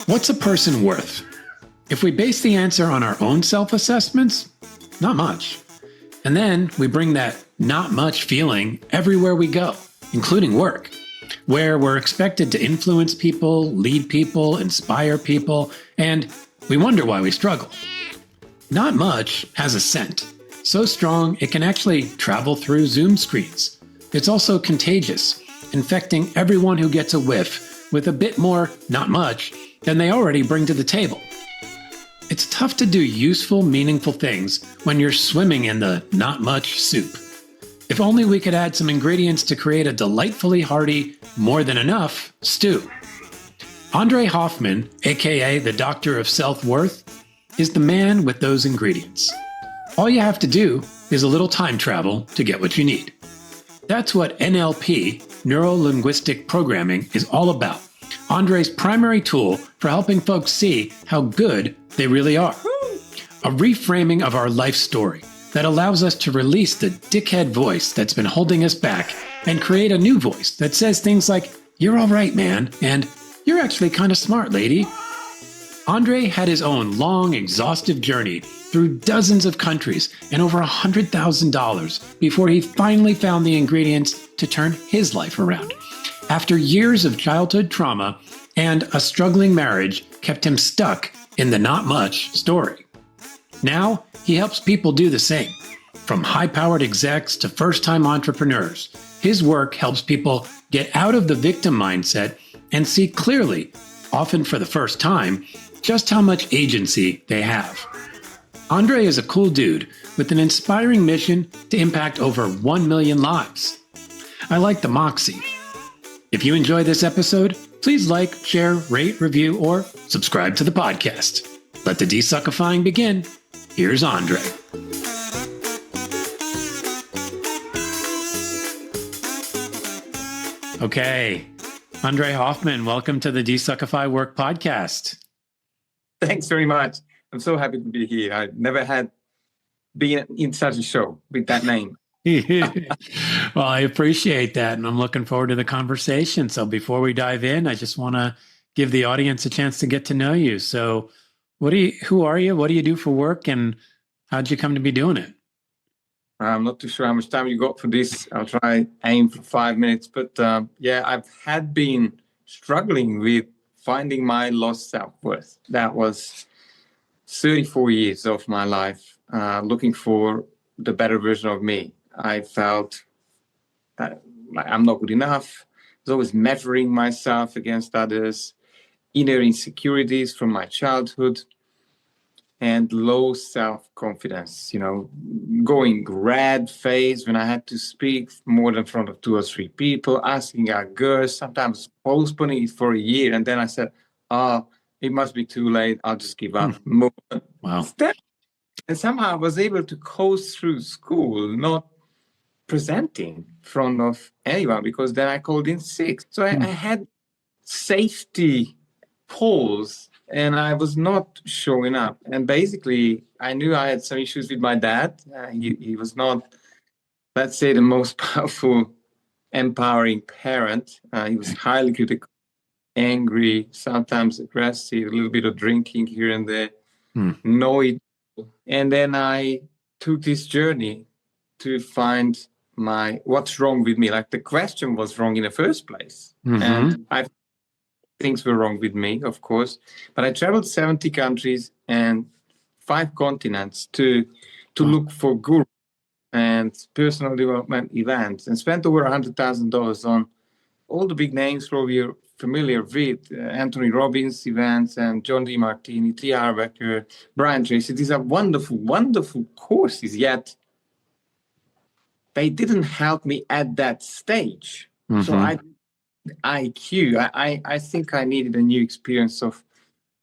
What's a person worth? If we base the answer on our own self-assessments, not much. And then we bring that not much feeling everywhere we go, including work, where we're expected to influence people, lead people, inspire people, and we wonder why we struggle. Not much has a scent, so strong it can actually travel through Zoom screens. It's also contagious, infecting everyone who gets a whiff with a bit more not much than they already bring to the table. It's tough to do useful, meaningful things when you're swimming in the not much soup. If only we could add some ingredients to create a delightfully hearty, more than enough stew. Endre Hoffman, aka the Doctor of Self-Worth, is the man with those ingredients. All you have to do is a little time travel to get what you need. That's what NLP, Neuro-Linguistic Programming, is all about. Andre's primary tool for helping folks see how good they really are. A reframing of our life story that allows us to release the dickhead voice that's been holding us back and create a new voice that says things like, "You're all right, man," and "You're actually kind of smart, lady." Endre had his own long, exhaustive journey through dozens of countries and over $100,000 before he finally found the ingredients to turn his life around. After years of childhood trauma and a struggling marriage kept him stuck in the not much story. Now, he helps people do the same. From high-powered execs to first-time entrepreneurs, his work helps people get out of the victim mindset and see clearly, often for the first time, just how much agency they have. Endre is a cool dude with an inspiring mission to impact over 1 million lives. I like the moxie. If you enjoy this episode, please like, share, rate, review, or subscribe to the podcast. Let the desuckifying begin. Here's Endre. Okay, Endre Hoffman, welcome to the Desuckify Work podcast. Thanks very much. I'm so happy to be here. I never had been in such a show with that name. Well, I appreciate that, and I'm looking forward to the conversation. So before we dive in, I just want to give the audience a chance to get to know you. So who are you? What do you do for work? And how'd you come to be doing it? I'm not too sure how much time you got for this. I'll try aim for 5 minutes. But I've been struggling with finding my lost self-worth. That was 34 years of my life, looking for the better version of me. I felt that I'm not good enough. I was always measuring myself against others, inner insecurities from my childhood, and low self-confidence, going red phase when I had to speak more than in front of 2 or 3 people, asking out girls, sometimes postponing it for a year. And then I said, it must be too late. I'll just give up. Wow. And somehow I was able to coast through school, not presenting in front of anyone, because then I called in sick. So I had safety poles and I was not showing up. And basically, I knew I had some issues with my dad. He was not, let's say, the most powerful, empowering parent. He was highly critical, angry, sometimes aggressive, a little bit of drinking here and there, noisy. And then I took this journey to find what's wrong with me. Like the question was wrong in the first place. And things were wrong with me, of course. But I traveled 70 countries and 5 continents to look for gurus and personal development events, and spent over $100,000 on all the big names probably you're familiar with, Anthony Robbins events and John D. Martini, T. Harv Eker, Brian Tracy. These are wonderful, wonderful courses, yet they didn't help me at that stage. So I think I needed a new experience of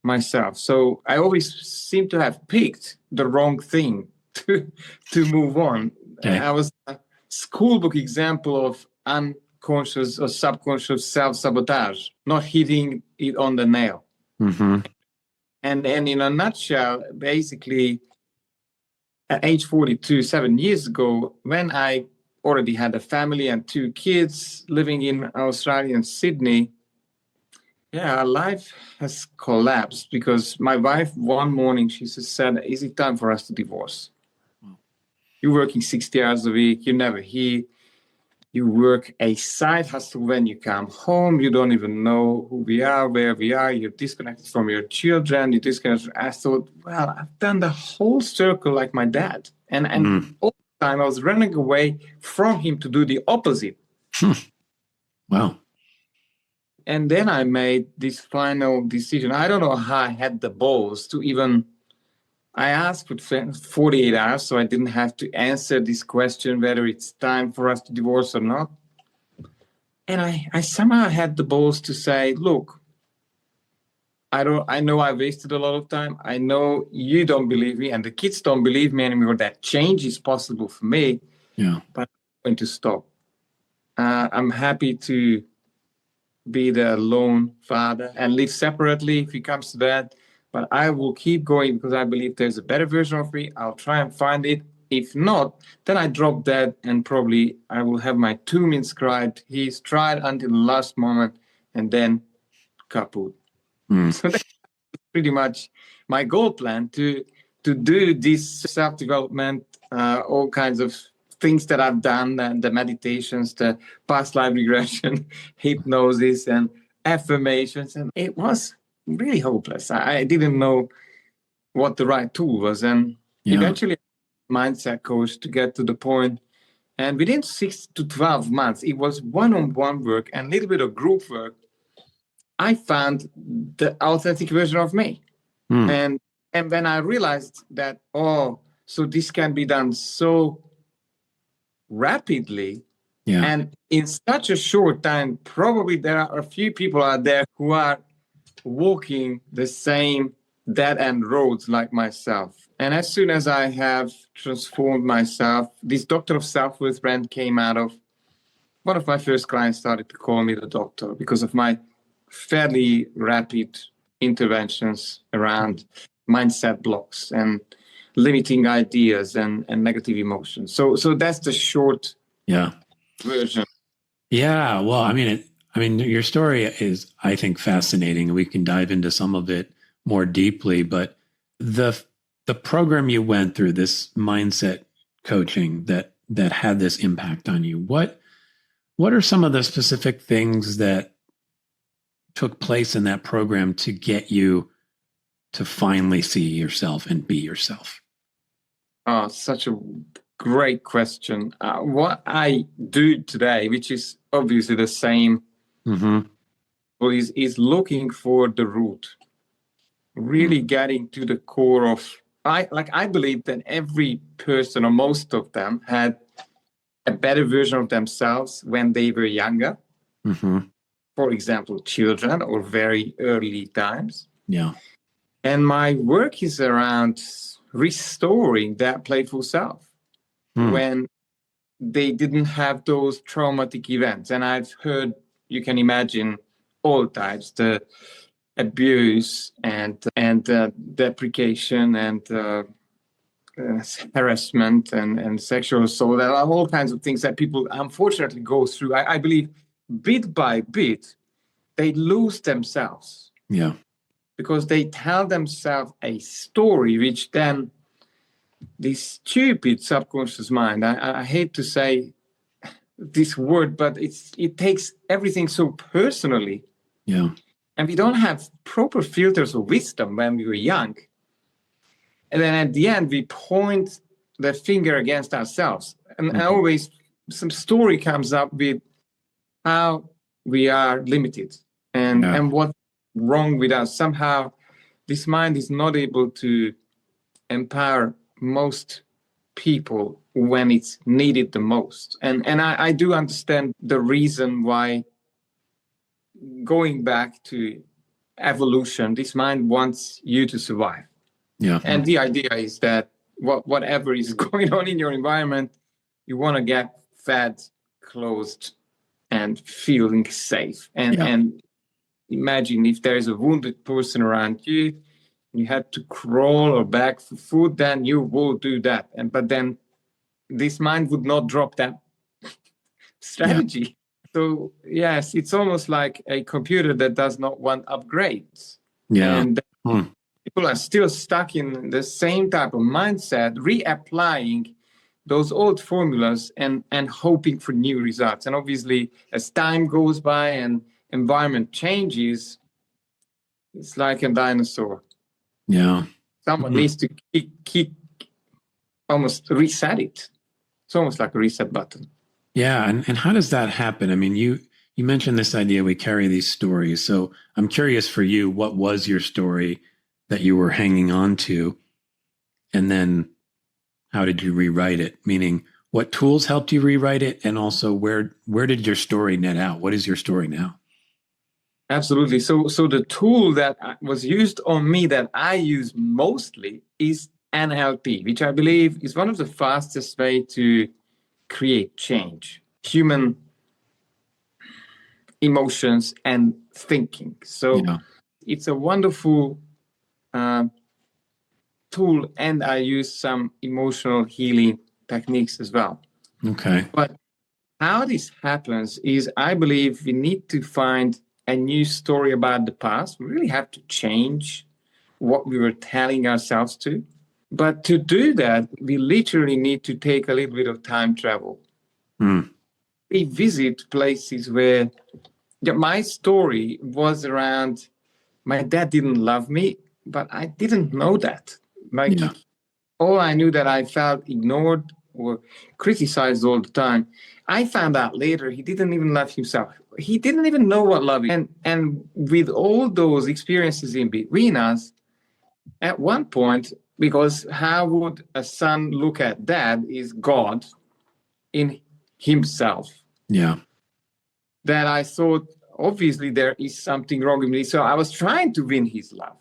myself. So I always seem to have picked the wrong thing to move on. Okay. I was a schoolbook example of unconscious or subconscious self-sabotage, not hitting it on the nail. And in a nutshell, basically, at age 42, 7 years ago, when I already had a family and 2 kids living in Australia and Sydney, Yeah, our life has collapsed because my wife one morning she just said, "Is it time for us to divorce? You're working 60 hours a week. You're never here. You work a side hustle when you come home. You don't even know who we are, where we are. You're disconnected from your children. You're disconnected." I thought, well, I've done the whole circle like my dad. And all the time I was running away from him to do the opposite. Wow. And then I made this final decision. I don't know how I had the balls to even, I asked for 48 hours, so I didn't have to answer this question, whether it's time for us to divorce or not. And I somehow had the balls to say, look, I know I wasted a lot of time. I know you don't believe me and the kids don't believe me anymore that change is possible for me. Yeah. But I'm going to stop. I'm happy to be the lone father and live separately if it comes to that. But I will keep going because I believe there's a better version of me. I'll try and find it. If not, then I drop that and probably I will have my tomb inscribed. He's tried until the last moment and then kaput. So that's pretty much my goal plan to do this self-development, all kinds of things that I've done, and the meditations, the past life regression, hypnosis, and affirmations. And it was really hopeless. I didn't know what the right tool was. And eventually, mindset coach to get to the point. And within 6 to 12 months, it was one-on-one work and a little bit of group work. I found the authentic version of me. And when I realized that, so this can be done so rapidly and in such a short time, probably there are a few people out there who are walking the same dead-end roads like myself. And as soon as I have transformed myself, this doctor of self-worth brand came out of one of my first clients started to call me the doctor because of my fairly rapid interventions around mindset blocks and limiting ideas and negative emotions. So that's the short version. Yeah. Well, I mean, your story is, I think, fascinating, and we can dive into some of it more deeply. But the program you went through, this mindset coaching that had this impact on you, what are some of the specific things that took place in that program to get you to finally see yourself and be yourself? Oh, such a great question. What I do today, which is obviously the same, is looking for the root, really getting to the core of. I believe that every person, or most of them, had a better version of themselves when they were younger. For example, children or very early times. Yeah. And my work is around restoring that playful self when they didn't have those traumatic events. And I've heard, you can imagine all types, the abuse and deprecation and harassment and sexual assault. There are all kinds of things that people unfortunately go through. I believe bit by bit, they lose themselves. Yeah. Because they tell themselves a story, which then this stupid subconscious mind, I hate to say this word, but it takes everything so personally. Yeah. And we don't have proper filters of wisdom when we were young. And then at the end, we point the finger against ourselves. And always some story comes up with how we are limited and what's wrong with us. Somehow, this mind is not able to empower most people when it's needed the most. And I do understand the reason why, going back to evolution, this mind wants you to survive. Yeah. And the idea is that whatever is going on in your environment, you want to get fed, clothed, and feeling safe. And imagine if there is a wounded person around you, you had to crawl or beg for food, then you will do that. But then this mind would not drop that strategy. So yes, it's almost like a computer that does not want upgrades. Yeah. And people are still stuck in the same type of mindset, reapplying those old formulas and hoping for new results. And obviously, as time goes by and environment changes, it's like a dinosaur. Yeah. Someone needs to keep almost reset it. It's almost like a reset button. Yeah. And how does that happen? I mean, you mentioned this idea we carry these stories. So I'm curious for you, what was your story that you were hanging on to? And then how did you rewrite it? Meaning, what tools helped you rewrite it? And also where did your story net out? What is your story now? Absolutely. So the tool that was used on me that I use mostly is NLP, which I believe is one of the fastest way to create change, human emotions and thinking. So it's a wonderful tool, and I use some emotional healing techniques as well. Okay. But how this happens is I believe we need to find a new story about the past. We really have to change what we were telling ourselves to. But to do that, we literally need to take a little bit of time travel. We visit places where my story was around my dad didn't love me, but I didn't know that. Like all I knew that I felt ignored or criticized all the time. I found out later he didn't even love himself. He didn't even know what love is. And with all those experiences in between us, at one point, because how would a son look at dad is God in himself. Yeah. That I thought, obviously, there is something wrong with me. So I was trying to win his love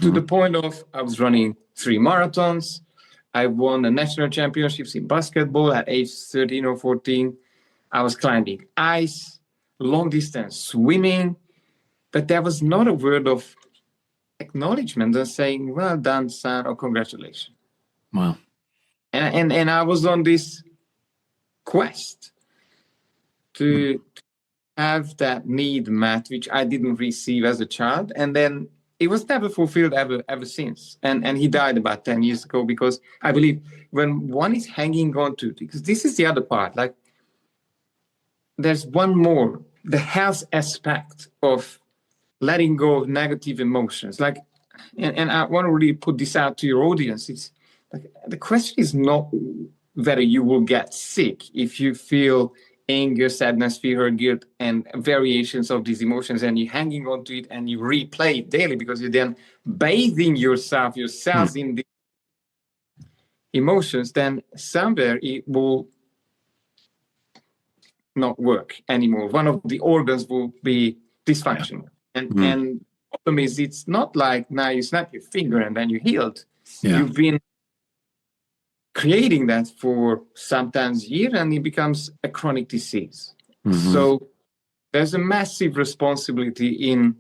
to the point of I was running 3 marathons. I won the national championships in basketball at age 13 or 14. I was climbing ice, long distance swimming, but there was not a word of acknowledgement and saying, well done, son, or congratulations. Wow. And I was on this quest to have that need met, which I didn't receive as a child. And then it was never fulfilled ever since. And he died about 10 years ago, because I believe when one is hanging on to, because this is the other part, like there's one more, the health aspect of letting go of negative emotions. Like, and I want to really put this out to your audience. It's like, the question is not whether you will get sick if you feel anger, sadness, fear, guilt, and variations of these emotions, and you're hanging on to it and you replay it daily, because you're then bathing yourself in the emotions, then somewhere it will not work anymore. One of the organs will be dysfunctional. And the problem is, it's not like now you snap your finger and then you're healed. You've been creating that for sometimes years, and it becomes a chronic disease. So there's a massive responsibility in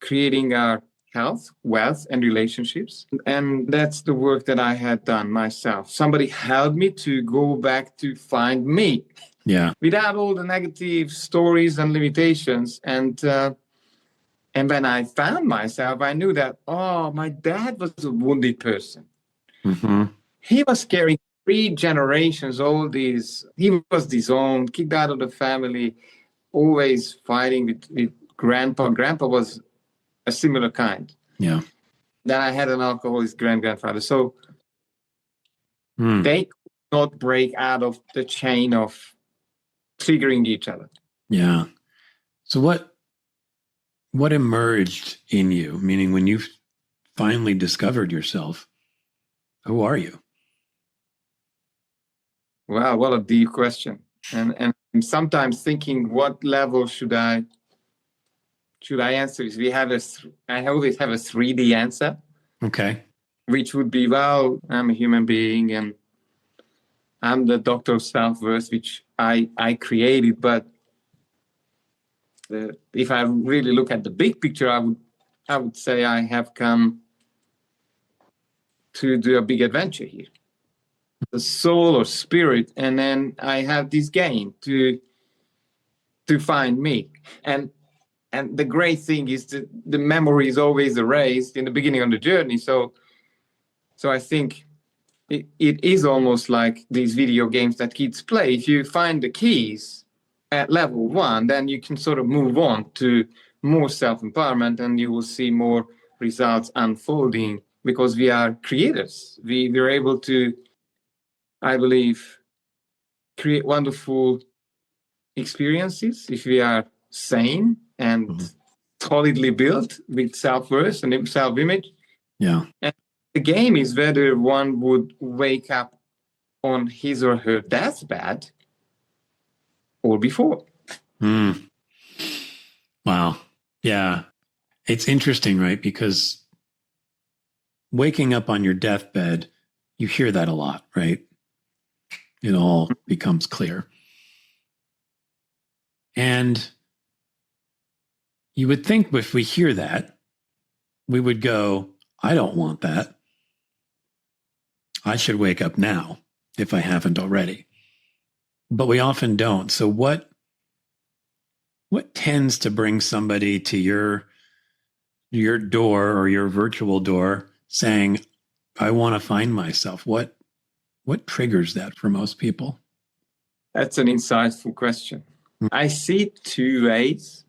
creating our health, wealth, and relationships. And that's the work that I had done myself. Somebody helped me to go back to find me. Without all the negative stories and limitations. And when I found myself, I knew that, my dad was a wounded person. He was carrying 3 generations, all these. He was disowned, kicked out of the family, always fighting with grandpa. Grandpa was a similar kind. Then I had an alcoholic grandfather. So they could not break out of the chain of triggering each other. So what emerged in you? Meaning, when you finally discovered yourself, who are you? Wow, what a deep question. And I'm sometimes thinking, what level should I answer this? I always have a 3D answer. Okay. Which would be, well, I'm a human being and I'm the doctor of self-worth, which I created. But if I really look at the big picture, I would say I have come to do a big adventure here. The soul or spirit, and then I have this game to to find me. And the great thing is that the memory is always erased in the beginning of the journey. So I think it is almost like these video games that kids play. If you find the keys at level 1, then you can sort of move on to more self-empowerment, and you will see more results unfolding, because we are creators. We're able to, I believe, create wonderful experiences if we are sane and solidly built with self-worth and self-image. Yeah. And the game is whether one would wake up on his or her deathbed or before. Wow. Yeah. It's interesting, right? Because waking up on your deathbed, you hear that a lot, right? It all becomes clear. And you would think if we hear that, we would go, I don't want that. I should wake up now if I haven't already. But we often don't. So what tends to bring somebody to your door or your virtual door saying, I want to find myself? What triggers that for most people? That's an insightful question. I see 2 ways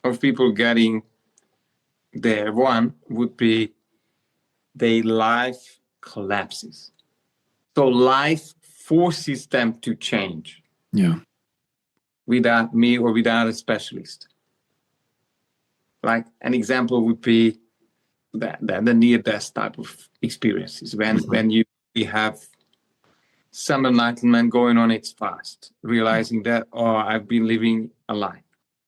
of people getting there. One would be their life collapses. So life forces them to change. Yeah. Without me or without a specialist. Like an example would be the near-death type of experiences, when you have some enlightenment going on its fast, realizing that, I've been living a lie.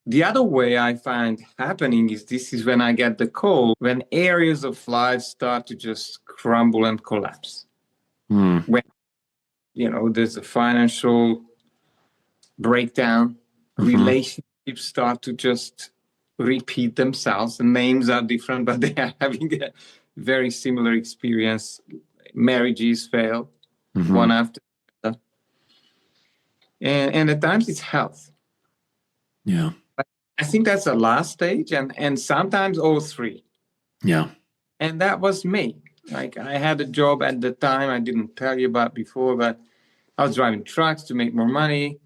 The other way I find happening is this is when I get the call, when areas of life start to just crumble and collapse. When, there's a financial breakdown, relationships start to just repeat themselves. The names are different, but they are having a very similar experience. Marriages fail one after another. And at times it's health. Yeah. I think that's the last stage, and sometimes all 3. Yeah. And that was me. Like, I had a job at the time I didn't tell you about before, but I was driving trucks to make more money.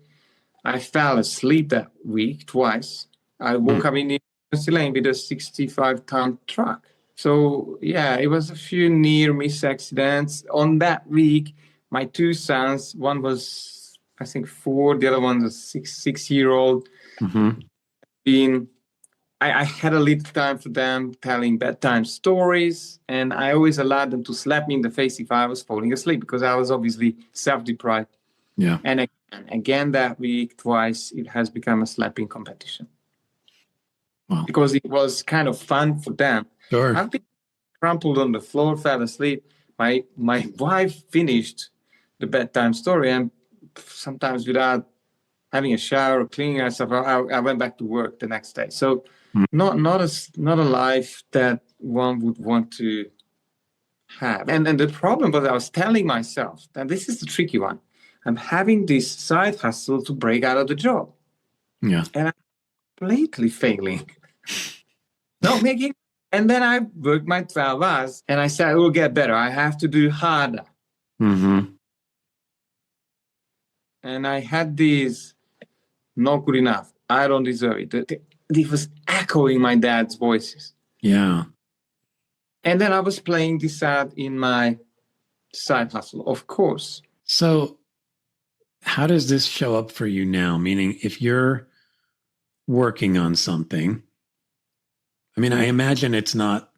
I fell asleep that week twice. I woke up in the emergency lane with a 65-ton truck. So, yeah, it was a few near-miss accidents. On that week, my 2 sons, one was, I think, 4, the other one was a 6-year-old. I had a little time for them telling bedtime stories, and I always allowed them to slap me in the face if I was falling asleep, because I was obviously self-deprived. Yeah. And again that week, twice, it has become a slapping competition. Wow. Because it was kind of fun for them. Sure. I've been crumpled on the floor, fell asleep. My wife finished the bedtime story, and sometimes without having a shower or cleaning herself, I went back to work the next day. So not a life that one would want to have. And the problem was, I was telling myself, and this is the tricky one, I'm having this side hustle to break out of the job. Yeah. And I'm completely failing. Not making. And then I worked my 12 hours, and I said, it will get better. I have to do harder. And I had this, not good enough. I don't deserve it. It was echoing my dad's voices. Yeah. And then I was playing this out in my side hustle, of course. So how does this show up for you now? Meaning, if you're working on something, I mean, I imagine it's not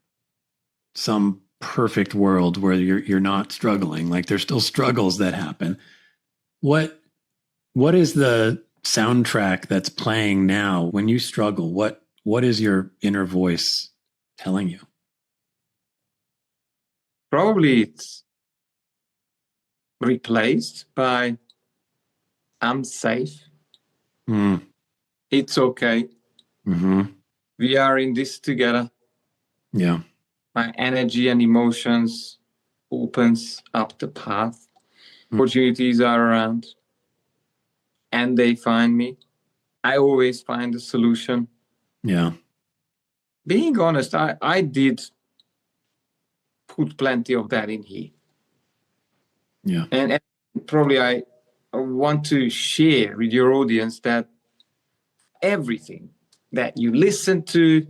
some perfect world where you're not struggling. Like, there's still struggles that happen. What is the soundtrack that's playing now when you struggle? What is your inner voice telling you? Probably it's replaced by I'm safe. It's okay. We are in this together. Yeah. My energy and emotions opens up the path. Opportunities are around, and they find me. I always find a solution. Yeah. Being honest, I did put plenty of that in here. Yeah. And probably I want to share with your audience that everything that you listen to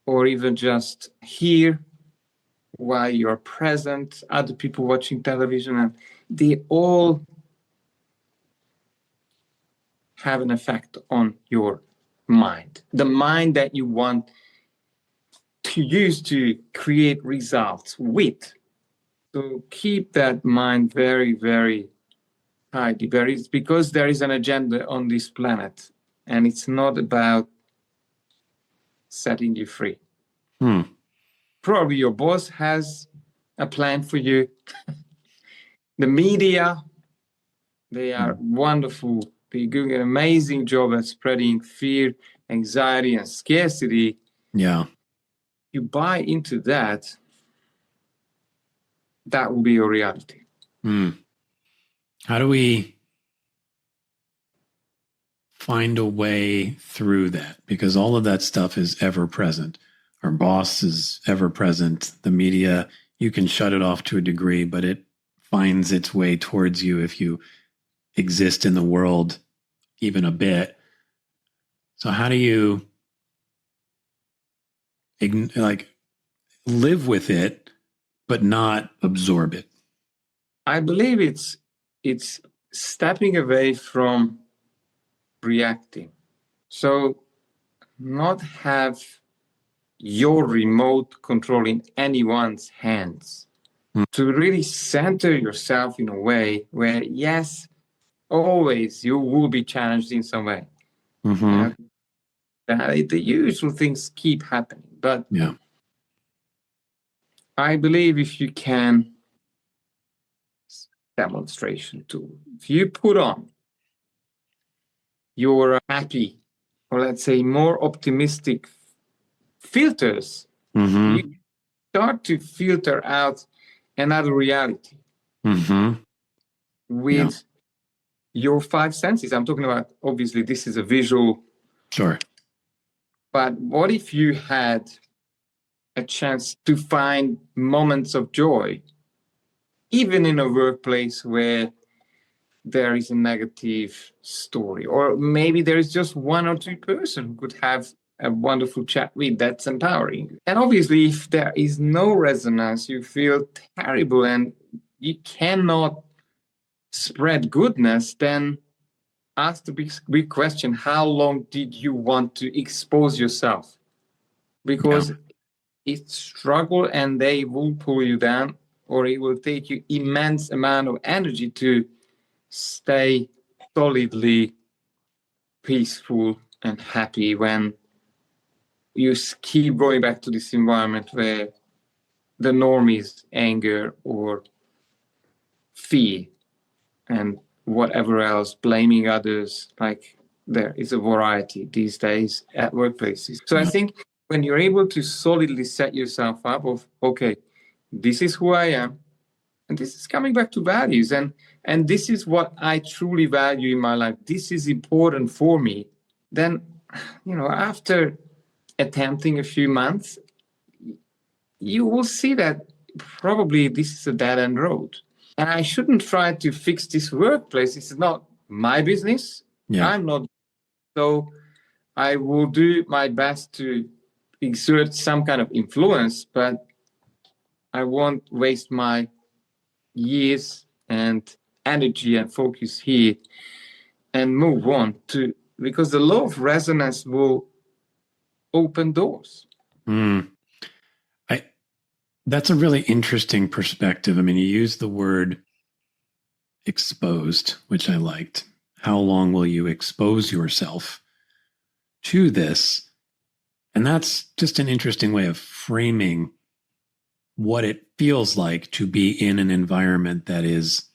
or even just hear while you're present, other people watching television, and they all have an effect on your mind. The mind that you want to use to create results with. So keep that mind very, very tidy. Because there is an agenda on this planet, and it's not about setting you free. Probably your boss has a plan for you. The media, they are wonderful. They're doing an amazing job at spreading fear, anxiety, and scarcity. Yeah. You buy into that, that will be your reality. How do we find a way through that? Because all of that stuff is ever present. Our boss is ever present. The media, you can shut it off to a degree, but it finds its way towards you if you exist in the world even a bit. So how do you live with it, but not absorb it? I believe it's stepping away from reacting. So not have your remote control in anyone's hands. To really center yourself in a way where, yes, always you will be challenged in some way. The usual things keep happening. But yeah, I believe if you can, demonstration tool, if you put on your happy, or let's say more optimistic filters, you start to filter out another reality with your five senses. I'm talking about, obviously, this is a visual. Sure. But what if you had a chance to find moments of joy, even in a workplace where there is a negative story, or maybe there is just one or two person who could have a wonderful chat with that's empowering. And obviously, if there is no resonance, you feel terrible and you cannot spread goodness, then ask the big question: how long did you want to expose yourself? Because it's struggle and they will pull you down, or it will take you immense amount of energy to stay solidly peaceful and happy when you keep going back to this environment where the norm is anger or fear and whatever else, blaming others. Like, there is a variety these days at workplaces. So I think when you're able to solidly set yourself up of, okay, this is who I am, and this is coming back to values, and this is what I truly value in my life, this is important for me, then, after attempting a few months, you will see that probably this is a dead-end road. And I shouldn't try to fix this workplace. It's not my business. I'm not. So I will do my best to exert some kind of influence, but I won't waste my years and energy and focus here and move on because the law of resonance will open doors. That's a really interesting perspective. I mean, you use the word exposed, which I liked. How long will you expose yourself to this? And that's just an interesting way of framing what it feels like to be in an environment that is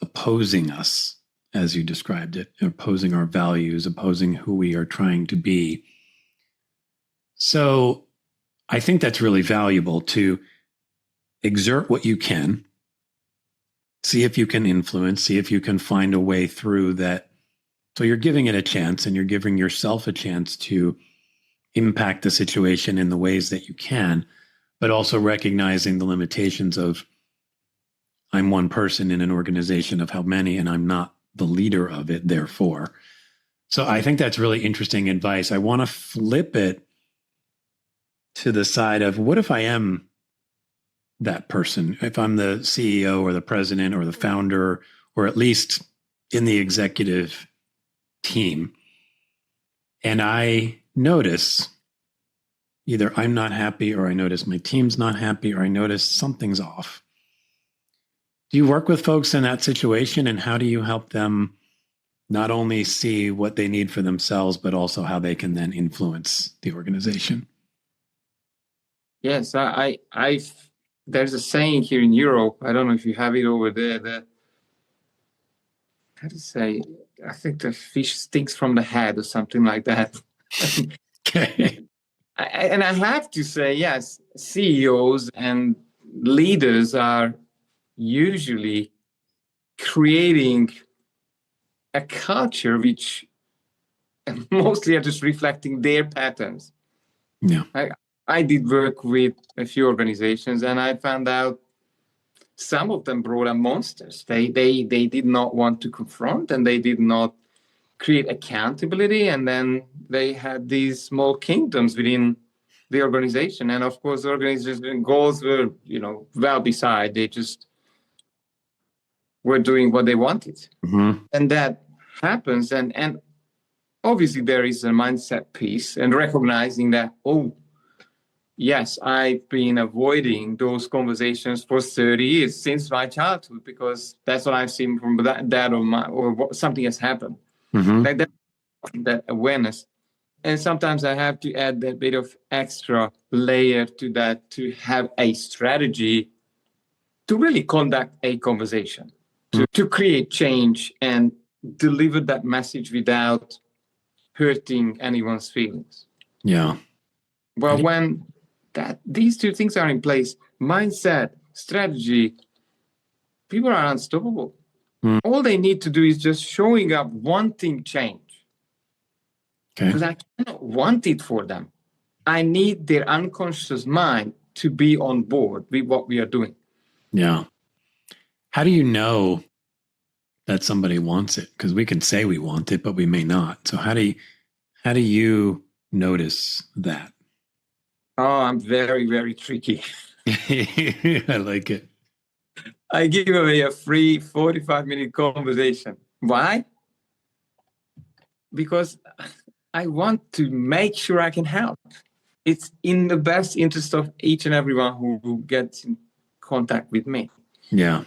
opposing us, as you described it, opposing our values, opposing who we are trying to be. So I think that's really valuable to exert what you can, see if you can influence, see if you can find a way through that So you're giving it a chance, and you're giving yourself a chance to impact the situation in the ways that you can, but also recognizing the limitations of I'm one person in an organization of how many, and I'm not the leader of it, therefore. So I think that's really interesting advice. I want to flip it to the side of what if I am that person? If I'm the CEO or the president or the founder, or at least in the executive team, and I notice either I'm not happy, or I notice my team's not happy, or I notice something's off. Do you work with folks in that situation, and how do you help them not only see what they need for themselves, but also how they can then influence the organization? Yes, there's a saying here in Europe. I don't know if you have it over there. That how to say? I think the fish stinks from the head or something like that. Okay. And I have to say, yes, CEOs and leaders are usually creating a culture which mostly are just reflecting their patterns. Yeah. I did work with a few organizations, and I found out some of them brought up monsters. They did not want to confront, and they did not create accountability, and then they had these small kingdoms within the organization. And of course, the organization goals were, well beside. They just were doing what they wanted. Mm-hmm. And that happens. And obviously there is a mindset piece, and recognizing that, yes, I've been avoiding those conversations for 30 years since my childhood, because that's what I've seen from that or something has happened. Mm-hmm. Like that awareness. And sometimes I have to add that bit of extra layer to that, to have a strategy to really conduct a conversation, to create change and deliver that message without hurting anyone's feelings. Yeah. Well, when these two things are in place, mindset, strategy, people are unstoppable. All they need to do is just showing up, wanting change. Okay. Because I cannot want it for them. I need their unconscious mind to be on board with what we are doing. Yeah. How do you know that somebody wants it? Because we can say we want it, but we may not. So how do you notice that? Oh, I'm very, very tricky. I like it. I give away a free 45-minute conversation. Why? Because I want to make sure I can help. It's in the best interest of each and everyone who gets in contact with me. Yeah.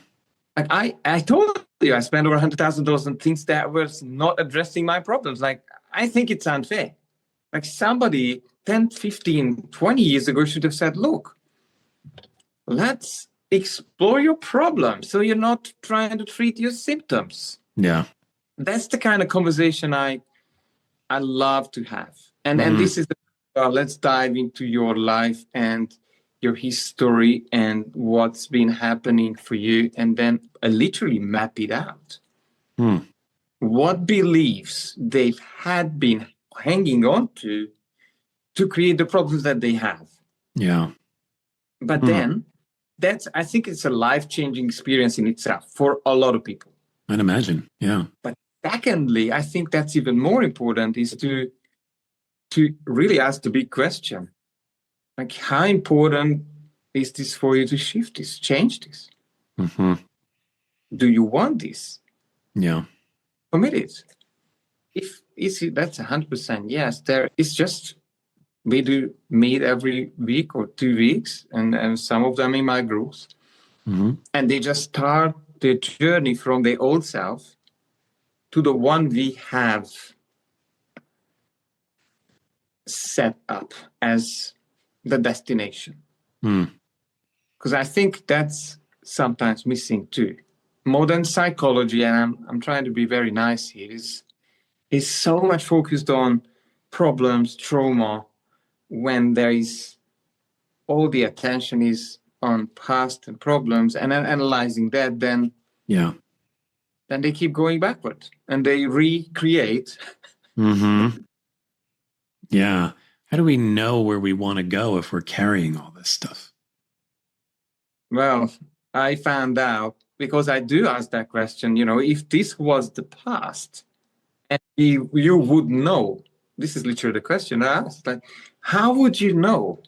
I told you I spent over $100,000 on things that was not addressing my problems. Like, I think it's unfair. Like, somebody 10, 15, 20 years ago should have said, look, let's explore your problem so you're not trying to treat your symptoms. Yeah. That's the kind of conversation I love to have. And this is let's dive into your life and your history and what's been happening for you, and then literally map it out. What beliefs they've had been hanging on to create the problems that they have. Yeah. But then I think it's a life-changing experience in itself for a lot of people. I'd imagine. Yeah. But secondly, I think that's even more important, is to really ask the big question. Like, how important is this for you to shift this, change this? Mm-hmm. Do you want this? Yeah. Commit it. That's 100% yes. It's just, we do meet every week or 2 weeks, and some of them in my groups. Mm-hmm. And they just start their journey from their old self to the one we have set up as the destination. Because I think that's sometimes missing too. Modern psychology, and I'm trying to be very nice here, is so much focused on problems, trauma, when there is all the attention is on past and problems and analyzing that. Then then they keep going backward and they recreate. Mm-hmm. Yeah. How do we know where we want to go if we're carrying all this stuff? Well, I found out because I do ask that question, if this was the past and you would know, this is literally the question I asked, like, how would you know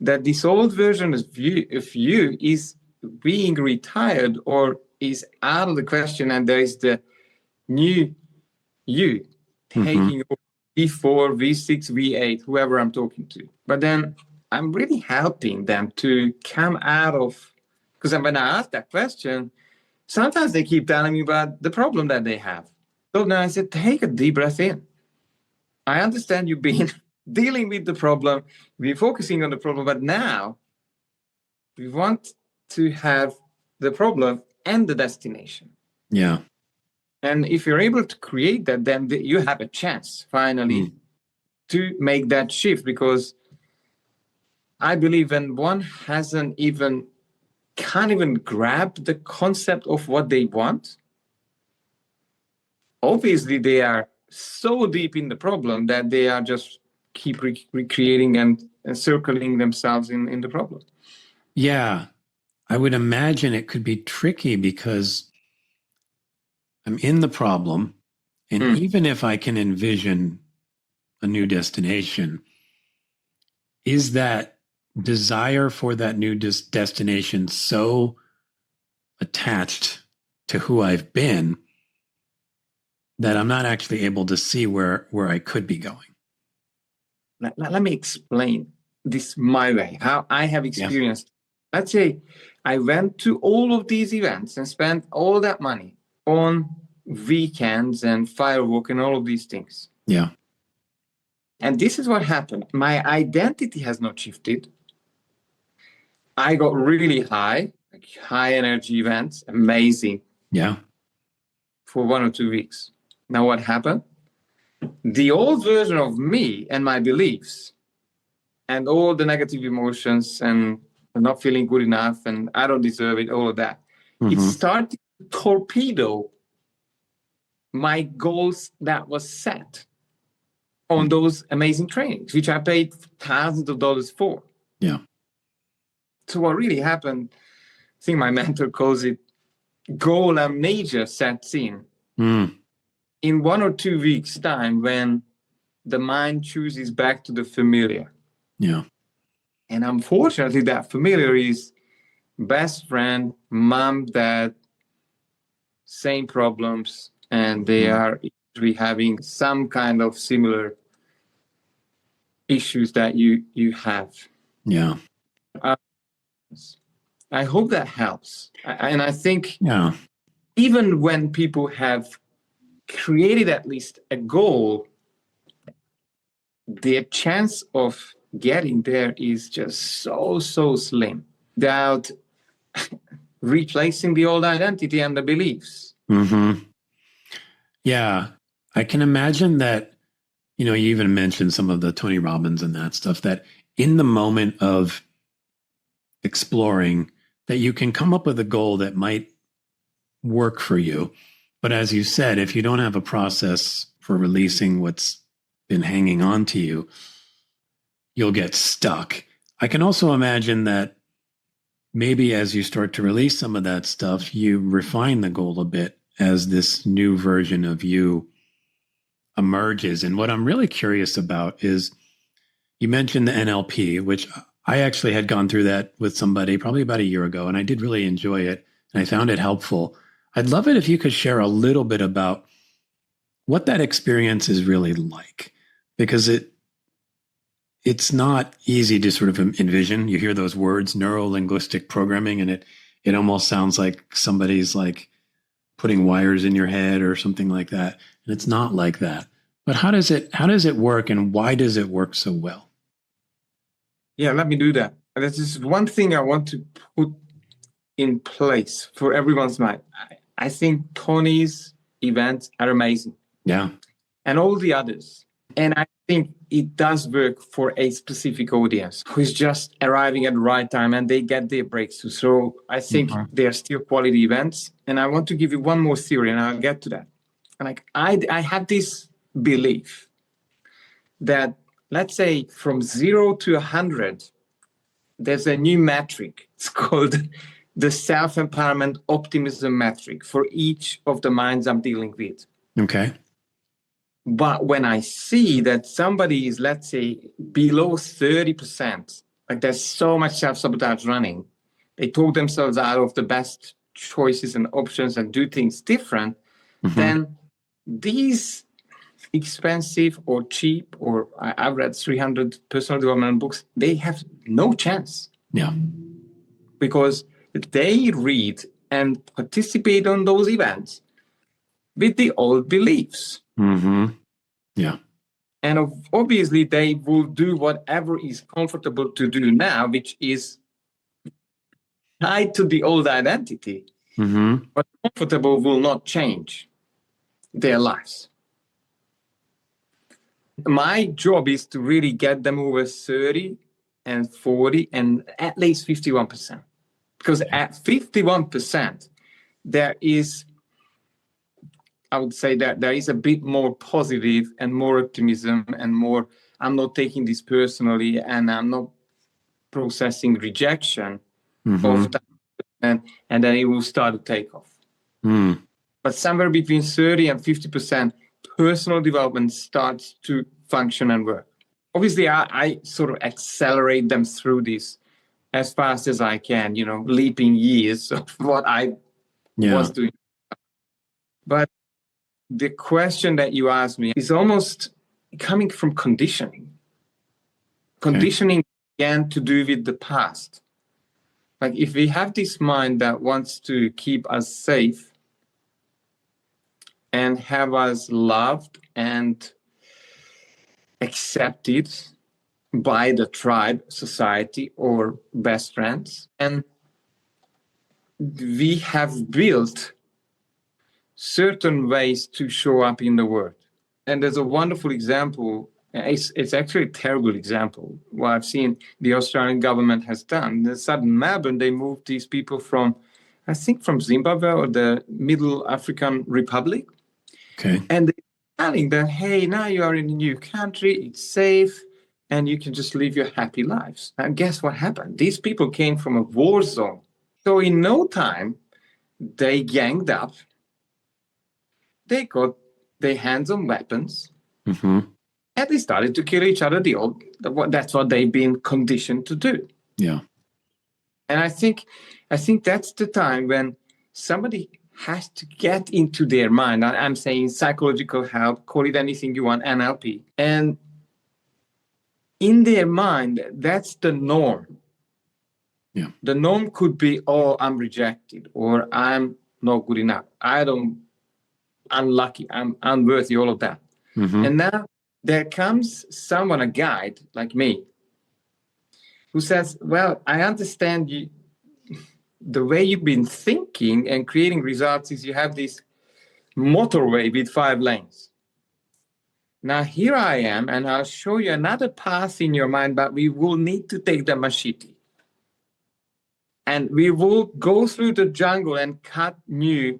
that this old version of you is being retired or is out of the question and there is the new you taking over V4, V6, V8, whoever I'm talking to. But then I'm really helping them to come out of, because when I ask that question, sometimes they keep telling me about the problem that they have. So then I said, take a deep breath in. I understand you've been dealing with the problem, we're focusing on the problem, but now we want to have the problem and the destination. Yeah. And if you're able to create that, then you have a chance finally to make that shift, because I believe when one can't even grab the concept of what they want, obviously they are so deep in the problem that they are just keep recreating and circling themselves in the problem. Yeah. I would imagine it could be tricky because I'm in the problem. And even if I can envision a new destination, is that desire for that new destination so attached to who I've been that I'm not actually able to see where I could be going? Let me explain this my way, how I have experienced. Yeah. Let's say I went to all of these events and spent all that money on weekends and firework and all of these things. Yeah. And this is what happened. My identity has not shifted. I got really high, like high energy events, amazing. Yeah. For 1 or 2 weeks. Now what happened? The old version of me and my beliefs and all the negative emotions and not feeling good enough and I don't deserve it, all of that. It started to torpedo my goals that was set on those amazing trainings, which I paid thousands of dollars for. Yeah. So what really happened, I think my mentor calls it goal amnesia sets in. In 1 or 2 weeks' time, when the mind chooses back to the familiar. Yeah. And unfortunately, that familiar is best friend, mom, dad, same problems, and they are having some kind of similar issues that you have. Yeah. I hope that helps. And I think Yeah. even when people have created at least a goal, the chance of getting there is just so slim without replacing the old identity and the beliefs. Yeah. I can imagine that, you even mentioned some of the Tony Robbins and that stuff, that in the moment of exploring, that you can come up with a goal that might work for you. But as you said, if you don't have a process for releasing what's been hanging on to you, you'll get stuck. I can also imagine that maybe as you start to release some of that stuff, you refine the goal a bit as this new version of you emerges. And what I'm really curious about is, you mentioned the NLP, which I actually had gone through that with somebody probably about a year ago, and I did really enjoy it, and I found it helpful. I'd love it if you could share a little bit about what that experience is really like, because it's not easy to sort of envision. You hear those words, neuro-linguistic programming, and it almost sounds like somebody's like putting wires in your head or something like that. And it's not like that. But how does it work, and why does it work so well? Yeah, let me do that. This is one thing I want to put in place for everyone's mind. I think Tony's events are amazing. Yeah. And all the others. And I think it does work for a specific audience who is just arriving at the right time and they get their breakthrough. So I think they are still quality events. And I want to give you one more theory, and I'll get to that. Like I have this belief that, let's say, from 0 to 100, there's a new metric. It's called the self-empowerment optimism metric for each of the minds I'm dealing with. Okay. But when I see that somebody is, let's say, below 30%, like there's so much self-sabotage running, they talk themselves out of the best choices and options and do things different, then these expensive or cheap, or I've read 300 personal development books, they have no chance. Yeah. Because they read and participate on those events with the old beliefs. Yeah. And obviously, they will do whatever is comfortable to do now, which is tied to the old identity. But comfortable will not change their lives. My job is to really get them over 30 and 40 and at least 51%. Because at 51%, there is, I would say that there is a bit more positive and more optimism and more, I'm not taking this personally and I'm not processing rejection of that, and then it will start to take off. But somewhere between 30 and 50%, personal development starts to function and work. Obviously, I sort of accelerate them through this as fast as I can, leaping years of what I was doing. But the question that you asked me is almost coming from conditioning. Conditioning began to do with the past. Like if we have this mind that wants to keep us safe and have us loved and accepted by the tribe, society, or best friends, and we have built certain ways to show up in the world. And there's a wonderful example. It's actually a terrible example. What I've seen the Australian government has done. In southern Melbourne, they moved these people from, I think, from Zimbabwe or the Middle African Republic. Okay. And they're telling them, hey, now you are in a new country, it's safe, and you can just live your happy lives. And guess what happened? These people came from a war zone. So in no time, they ganged up. They got their hands on weapons. And they started to kill each other. That's what they've been conditioned to do. Yeah. And I think that's the time when somebody has to get into their mind. I'm saying psychological help, call it anything you want, NLP. And in their mind, that's the norm. Yeah. The norm could be, oh, I'm rejected, or I'm not good enough. I'm unlucky, I'm unworthy, all of that. And now there comes someone, a guide like me, who says, well, I understand you. The way you've been thinking and creating results is you have this motorway with 5 lanes. Now here I am, and I'll show you another path in your mind, but we will need to take the machete. And we will go through the jungle and cut new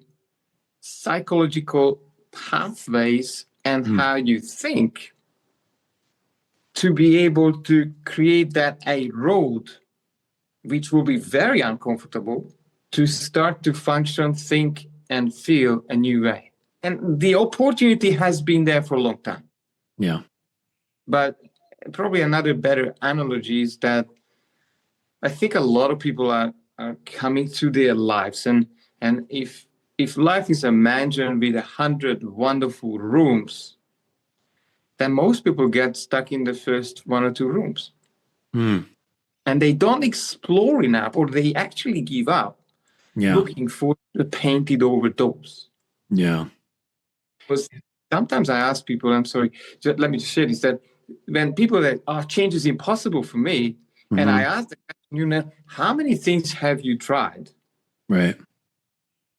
psychological pathways and how you think to be able to create that a road, which will be very uncomfortable, to start to function, think, and feel a new way. And the opportunity has been there for a long time. Yeah. But probably another better analogy is that I think a lot of people are coming through their lives. And if life is a mansion with 100 wonderful rooms, then most people get stuck in the first 1 or 2 rooms. And they don't explore enough, or they actually give up looking for the painted over doors. Yeah. Because sometimes I ask people, I'm sorry, let me just share this, that when people say, oh, change is impossible for me, and I ask them, how many things have you tried? Right.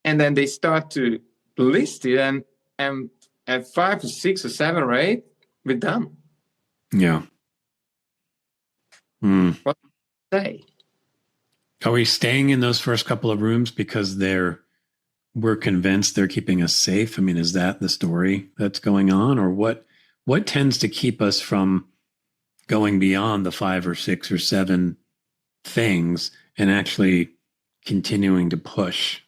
And then they start to list it, and at 5 or 6 or 7 or 8, we're done. Yeah. Mm. What do you say? Are we staying in those first couple of rooms because we're convinced they're keeping us safe? I mean, is that the story that's going on, or what tends to keep us from going beyond the 5 or 6 or 7 things and actually continuing to push?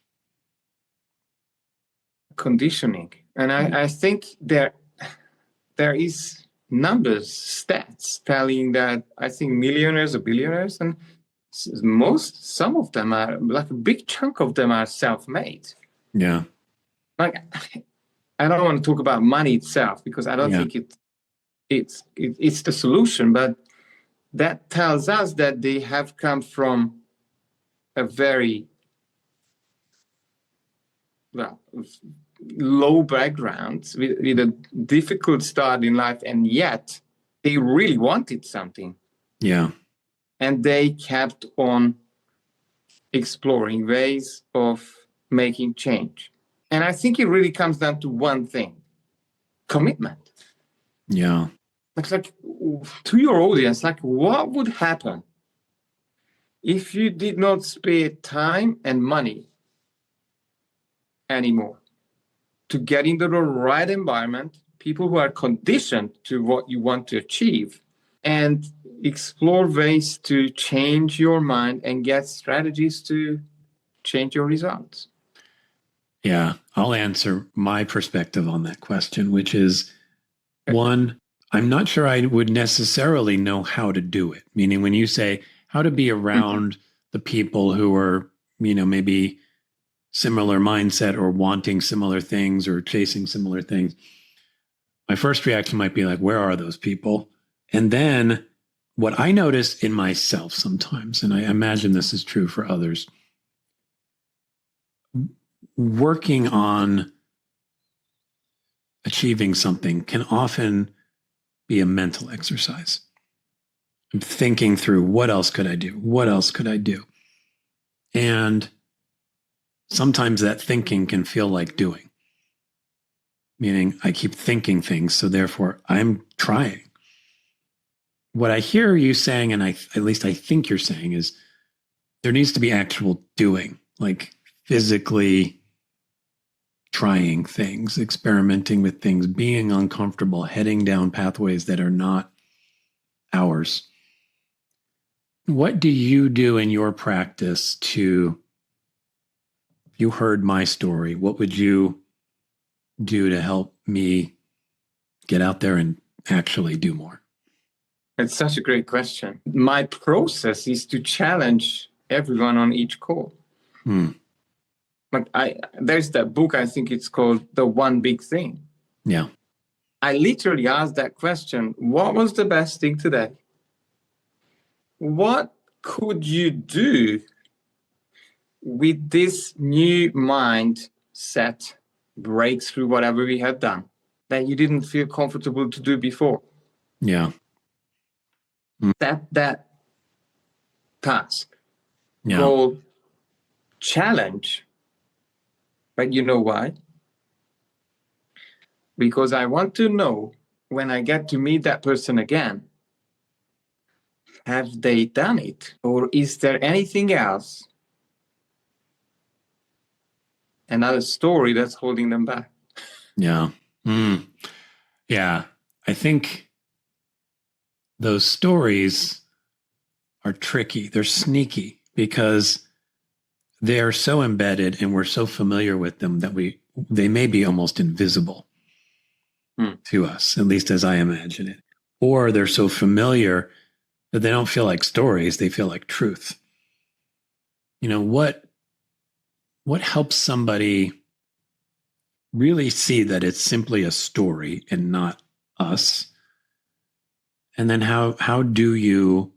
Conditioning. And I think there is numbers, stats telling that I think millionaires or billionaires, and some of them are, like a big chunk of them are self-made. Yeah. Like, I don't want to talk about money itself because I don't think it's the solution, but that tells us that they have come from a very low background with a difficult start in life, and yet they really wanted something. Yeah. And they kept on exploring ways of making change. And I think it really comes down to one thing: commitment. Yeah. It's like, to your audience, like, what would happen if you did not spare time and money anymore to get into the right environment, people who are conditioned to what you want to achieve, and explore ways to change your mind and get strategies to change your results? Yeah. I'll answer my perspective on that question, which is, one, I'm not sure I would necessarily know how to do it. Meaning, when you say how to be around the people who are, maybe similar mindset or wanting similar things or chasing similar things, my first reaction might be like, where are those people? And then what I notice in myself sometimes, and I imagine this is true for others, working on achieving something can often be a mental exercise. I'm thinking through, what else could I do? What else could I do? And sometimes that thinking can feel like doing, meaning I keep thinking things, so therefore I'm trying. What I hear you saying, and at least I think you're saying, is there needs to be actual doing, like physically trying things, experimenting with things, being uncomfortable, heading down pathways that are not ours. What do you do in your practice to, if you heard my story, what would you do to help me get out there and actually do more? It's such a great question. My process is to challenge everyone on each call. Like, there's that book, I think it's called The One Big Thing. Yeah. I literally asked that question: what was the best thing today? What could you do with this new mindset breakthrough, whatever we had done, that you didn't feel comfortable to do before? Yeah. That task, Yeah. goal, challenge. But you know why? Because I want to know, when I get to meet that person again, have they done it? Or is there anything else, another story that's holding them back? Yeah. Yeah. I think those stories are tricky. They're sneaky because they're so embedded and we're so familiar with them that they may be almost invisible to us, at least as I imagine it. Or they're so familiar that they don't feel like stories, they feel like truth. What helps somebody really see that it's simply a story and not us? And then how do you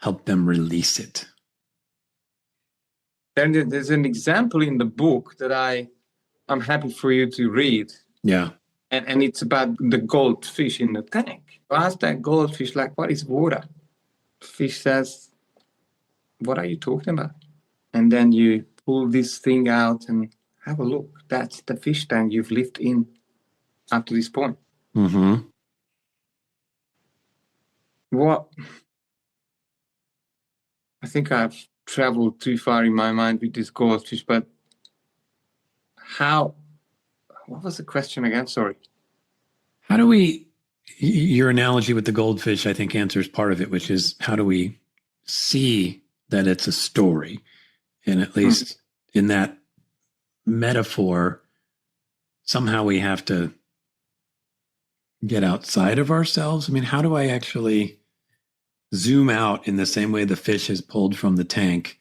help them release it? Then there's an example in the book that I'm happy for you to read. Yeah. And it's about the goldfish in the tank. I asked that goldfish, like, what is water? Fish says, what are you talking about? And then you pull this thing out and have a look. That's the fish tank you've lived in up to this point. Mm-hmm. What I think I've traveled too far in my mind with this goldfish, but what was the question again? Sorry. How do we, your analogy with the goldfish, I think answers part of it, which is how do we see that it's a story? And at least in that metaphor, somehow we have to get outside of ourselves. I mean, how do I actually zoom out in the same way the fish is pulled from the tank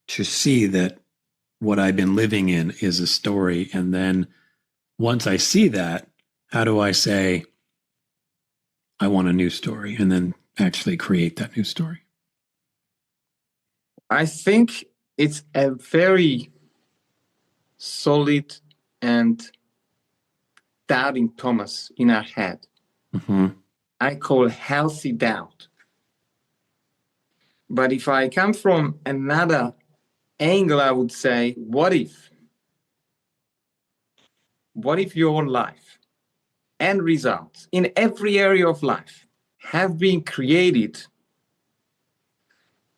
to see that what I've been living in is a story? And then once I see that, how do I say, I want a new story, and then actually create that new story? I think it's a very solid and doubting Thomas in our head. I call healthy doubt. But if I come from another angle, I would say, what if? What if your life and results in every area of life have been created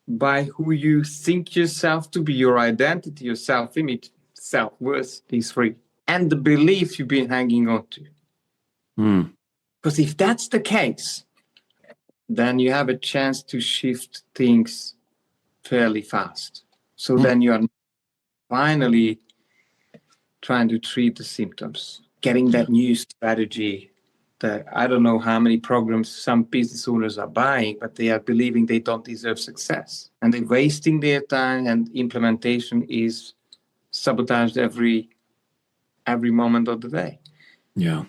by who you think yourself to be, your identity, your self-image, self-worth, these three, and the beliefs you've been hanging on to? Because if that's the case, then you have a chance to shift things fairly fast. So then you are finally trying to treat the symptoms, getting that new strategy. That I don't know how many programs some business owners are buying, but they are believing they don't deserve success. And they're wasting their time, and implementation is sabotaged every moment of the day. Yeah.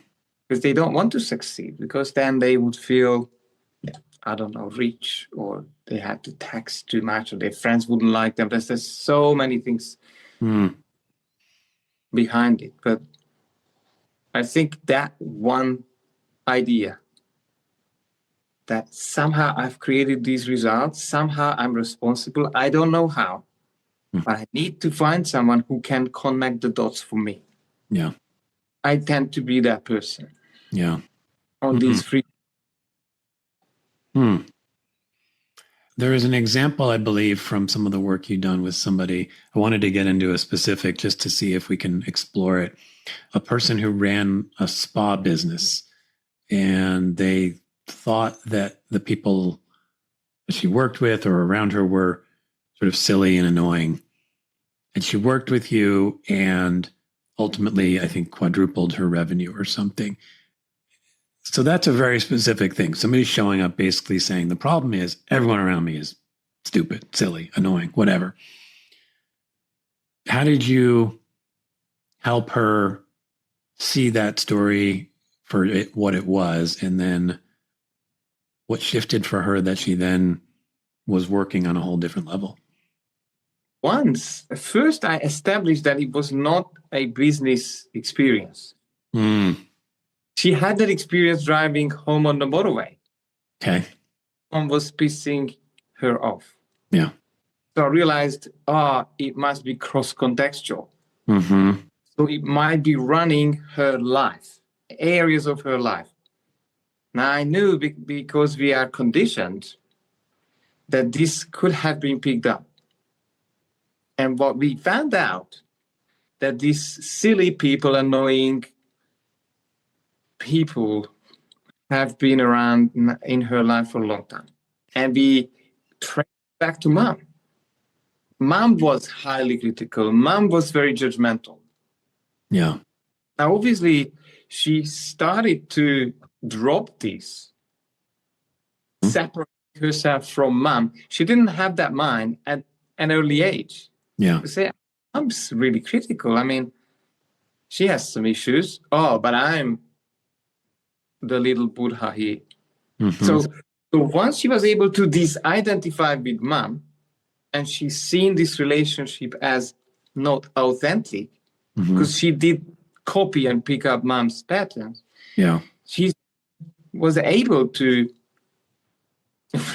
Because they don't want to succeed, because then they would feel, I don't know, rich, or they had to tax too much, or their friends wouldn't like them. There's so many things behind it. But I think that one idea that somehow I've created these results, somehow I'm responsible, I don't know how, but I need to find someone who can connect the dots for me. Yeah. I tend to be that person. Yeah. On these three. There is an example, I believe, from some of the work you've done with somebody. I wanted to get into a specific just to see if we can explore it. A person who ran a spa business, and they thought that the people that she worked with or around her were sort of silly and annoying. And she worked with you and ultimately, I think, quadrupled her revenue or something. So that's a very specific thing. Somebody's showing up basically saying, the problem is everyone around me is stupid, silly, annoying, whatever. How did you help her see that story for what it was? And then what shifted for her that she then was working on a whole different level? First, I established that it was not a business experience. She had that experience driving home on the motorway. Okay. Someone was pissing her off. Yeah. So I realized, it must be cross-contextual. So it might be running her life, areas of her life. Now I knew because we are conditioned that this could have been picked up. And what we found out, that these silly people, annoying people, have been around in her life for a long time. And we tracked back to mom. Mom was highly critical. Mom was very judgmental. Yeah. Now, obviously, she started to drop this, separate herself from mom. She didn't have that mind at an early age. Yeah. To say, mom's really critical. I mean, she has some issues. But I'm the little Buddha here. So once she was able to disidentify with mom, and she's seen this relationship as not authentic, because she did copy and pick up mom's patterns. Yeah. She was able to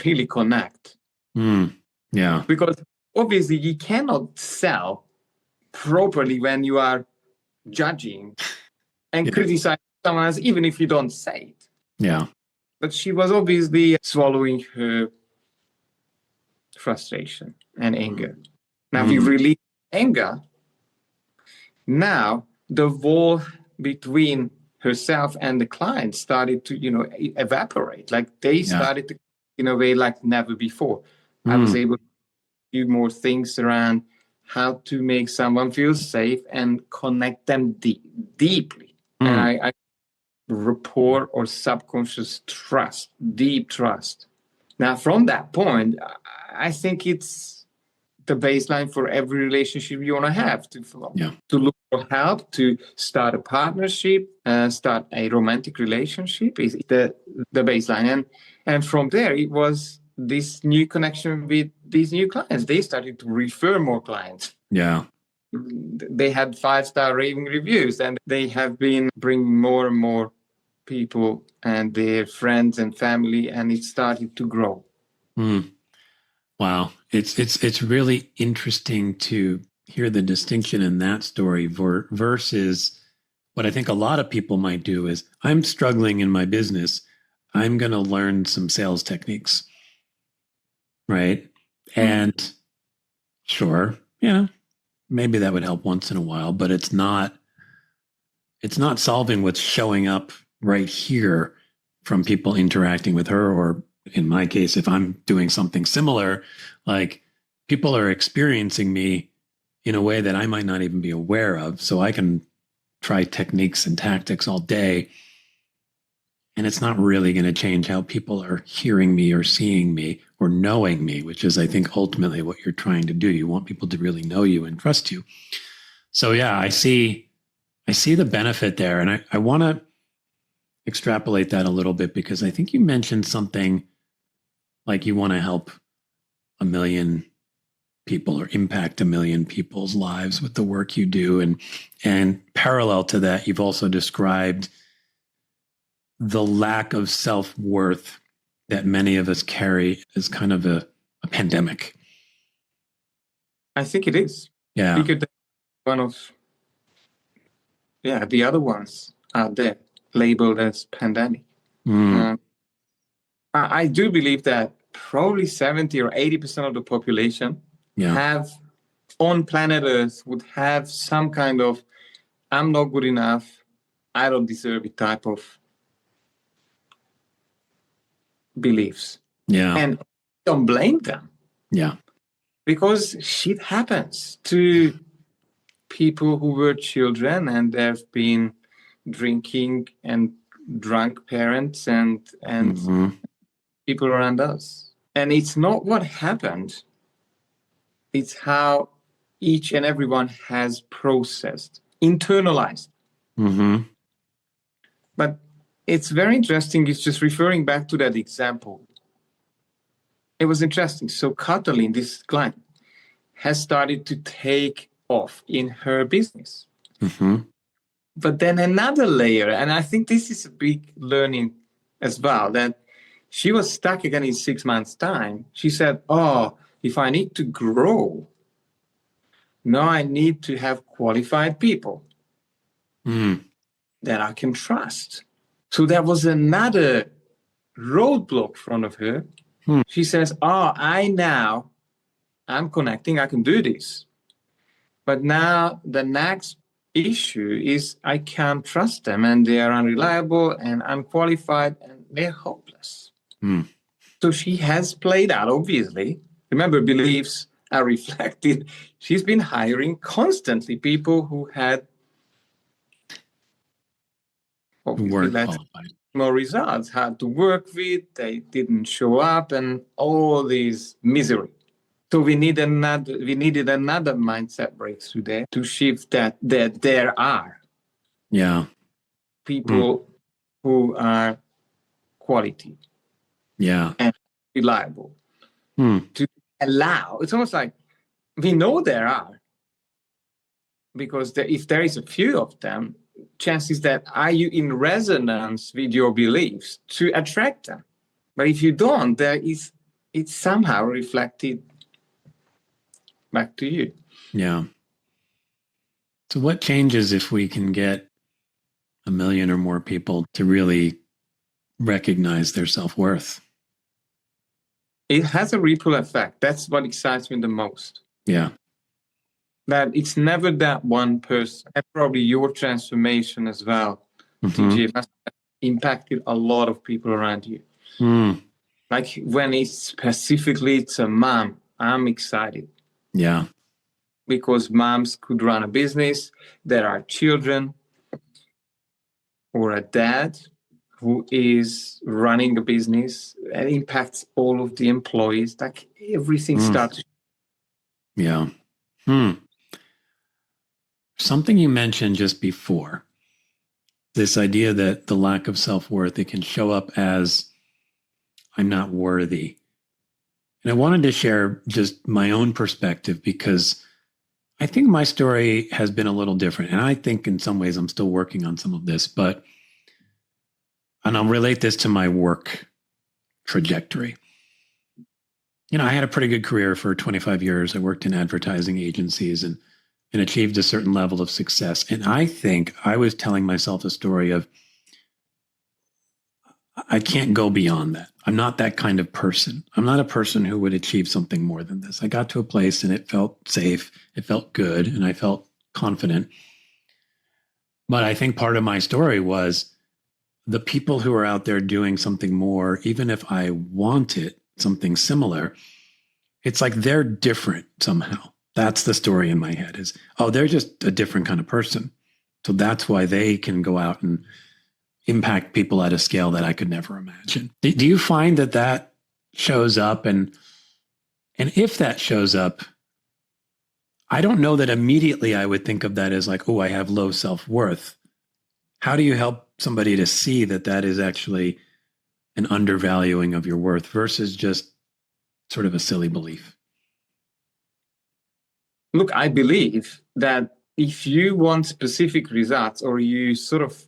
really connect. Yeah. Because obviously you cannot sell properly when you are judging and criticizing someone else, even if you don't say it. Yeah. But she was obviously swallowing her frustration and anger. Now, we release anger. Now, the wall between herself and the client started to, evaporate. Like they started to, in a way, like never before. I was able to do more things around how to make someone feel safe and connect them deeply. And I rapport or subconscious trust, deep trust. Now, from that point, I think it's the baseline for every relationship you want to have to look for help, to start a partnership, start a romantic relationship is the baseline. And from there, it was this new connection with these new clients. They started to refer more clients. Yeah. They had 5-star raving reviews, and they have been bringing more and more people and their friends and family, and it started to grow. Wow. It's really interesting to hear the distinction in that story versus what I think a lot of people might do is, I'm struggling in my business. I'm going to learn some sales techniques. Right. And sure, maybe that would help once in a while, but it's not solving what's showing up right here from people interacting with her, or in my case, if I'm doing something similar, like people are experiencing me in a way that I might not even be aware of. So I can try techniques and tactics all day, and it's not really going to change how people are hearing me or seeing me or knowing me, which is, I think, ultimately what you're trying to do. You want people to really know you and trust you. So yeah, I see the benefit there. And I want to extrapolate that a little bit, because I think you mentioned something like you want to help 1 million people or impact 1 million people's lives with the work you do. And parallel to that, you've also described the lack of self-worth that many of us carry as kind of a pandemic. I think it is. Yeah. Because one of the other ones are there labeled as pandemic. I do believe that probably 70 or 80% of the population have on planet Earth would have some kind of I'm not good enough, I don't deserve it type of beliefs. Yeah. And don't blame them. Yeah. Because shit happens to people who were children, and there have been drinking and drunk parents and people around us. And it's not what happened. It's how each and everyone has processed, internalized. But it's very interesting. It's just referring back to that example. It was interesting. So Katalin, this client, has started to take off in her business. But then another layer, and I think this is a big learning as well, that she was stuck again in 6 months' time. She said, if I need to grow, now I need to have qualified people that I can trust. So there was another roadblock in front of her. She says, I'm connecting, I can do this. But now the next issue is I can't trust them, and they are unreliable and unqualified, and they're hopeless. So she has played out, obviously. Remember, beliefs are reflected. She's been hiring constantly people who had more results, had to work with, they didn't show up, and all this misery. So we needed another mindset breakthrough there to shift that there are people who are quality and reliable. To allow, it's almost like we know there are, because if there is a few of them, chances that are you in resonance with your beliefs to attract them. But if you don't, it's somehow reflected back to you. Yeah. So what changes if we can get 1 million or more people to really recognize their self-worth. It has a ripple effect. That's what excites me the most. Yeah. That it's never that one person. And probably your transformation as well, TJ, must have impacted a lot of people around you. Like when it's a mom, I'm excited. Yeah. Because moms could run a business, there are children, or a dad who is running a business and impacts all of the employees. Like everything starts. Yeah. Something you mentioned just before, this idea that the lack of self-worth, it can show up as I'm not worthy. And I wanted to share just my own perspective because I think my story has been a little different. And I think in some ways I'm still working on some of this, and I'll relate this to my work trajectory. You know, I had a pretty good career for 25 years. I worked in advertising agencies and achieved a certain level of success. And I think I was telling myself a story of, I can't go beyond that. I'm not that kind of person. I'm not a person who would achieve something more than this. I got to a place and it felt safe. It felt good. And I felt confident. But I think part of my story was the people who are out there doing something more, even if I wanted something similar, it's like they're different somehow. That's the story in my head is, oh, they're just a different kind of person. So that's why they can go out and impact people at a scale that I could never imagine. Do you find that shows up? And if that shows up, I don't know that immediately I would think of that as like, oh, I have low self-worth. How do you help somebody to see that is actually an undervaluing of your worth versus just sort of a silly belief? Look, I believe that if you want specific results or you sort of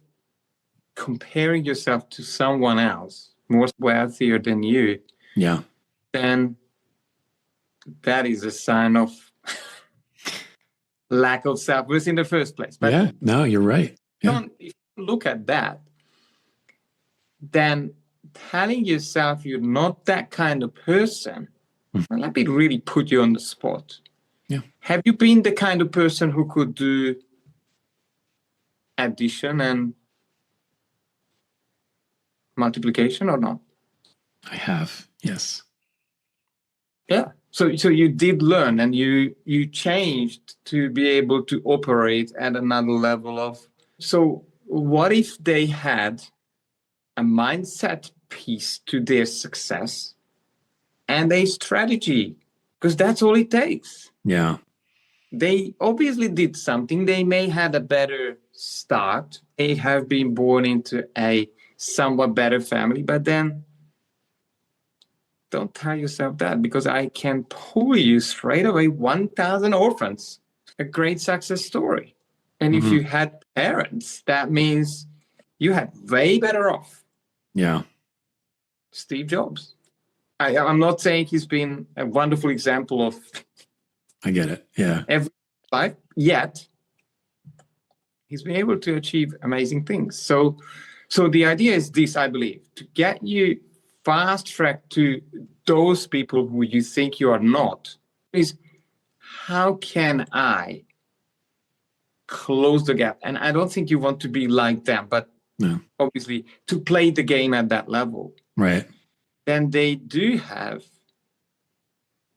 comparing yourself to someone else more wealthier than you, yeah, then that is a sign of lack of self-worth in the first place. But yeah, no, you're right. Yeah. if you look at that, then telling yourself you're not that kind of person, well, let me really put you on the spot. Yeah. Have you been the kind of person who could do addition and multiplication or not? I have, yes. Yeah. So you did learn and you changed to be able to operate at another level of. So what if they had a mindset piece to their success and a strategy? Because that's all it takes. Yeah. They obviously did something. They may have a better start. They have been born into a somewhat better family, but then don't tell yourself that, because I can pull you straight away 1,000 orphans, a great success story. And if you had parents, that means you had way better off. Yeah. Steve Jobs. I'm not saying he's been a wonderful example of. I get it. Yeah. Every life, yet he's been able to achieve amazing things. So the idea is this, I believe, to get you fast track to those people who you think you are not, is how can I close the gap? And I don't think you want to be like them, but obviously to play the game at that level. Right. Then they do have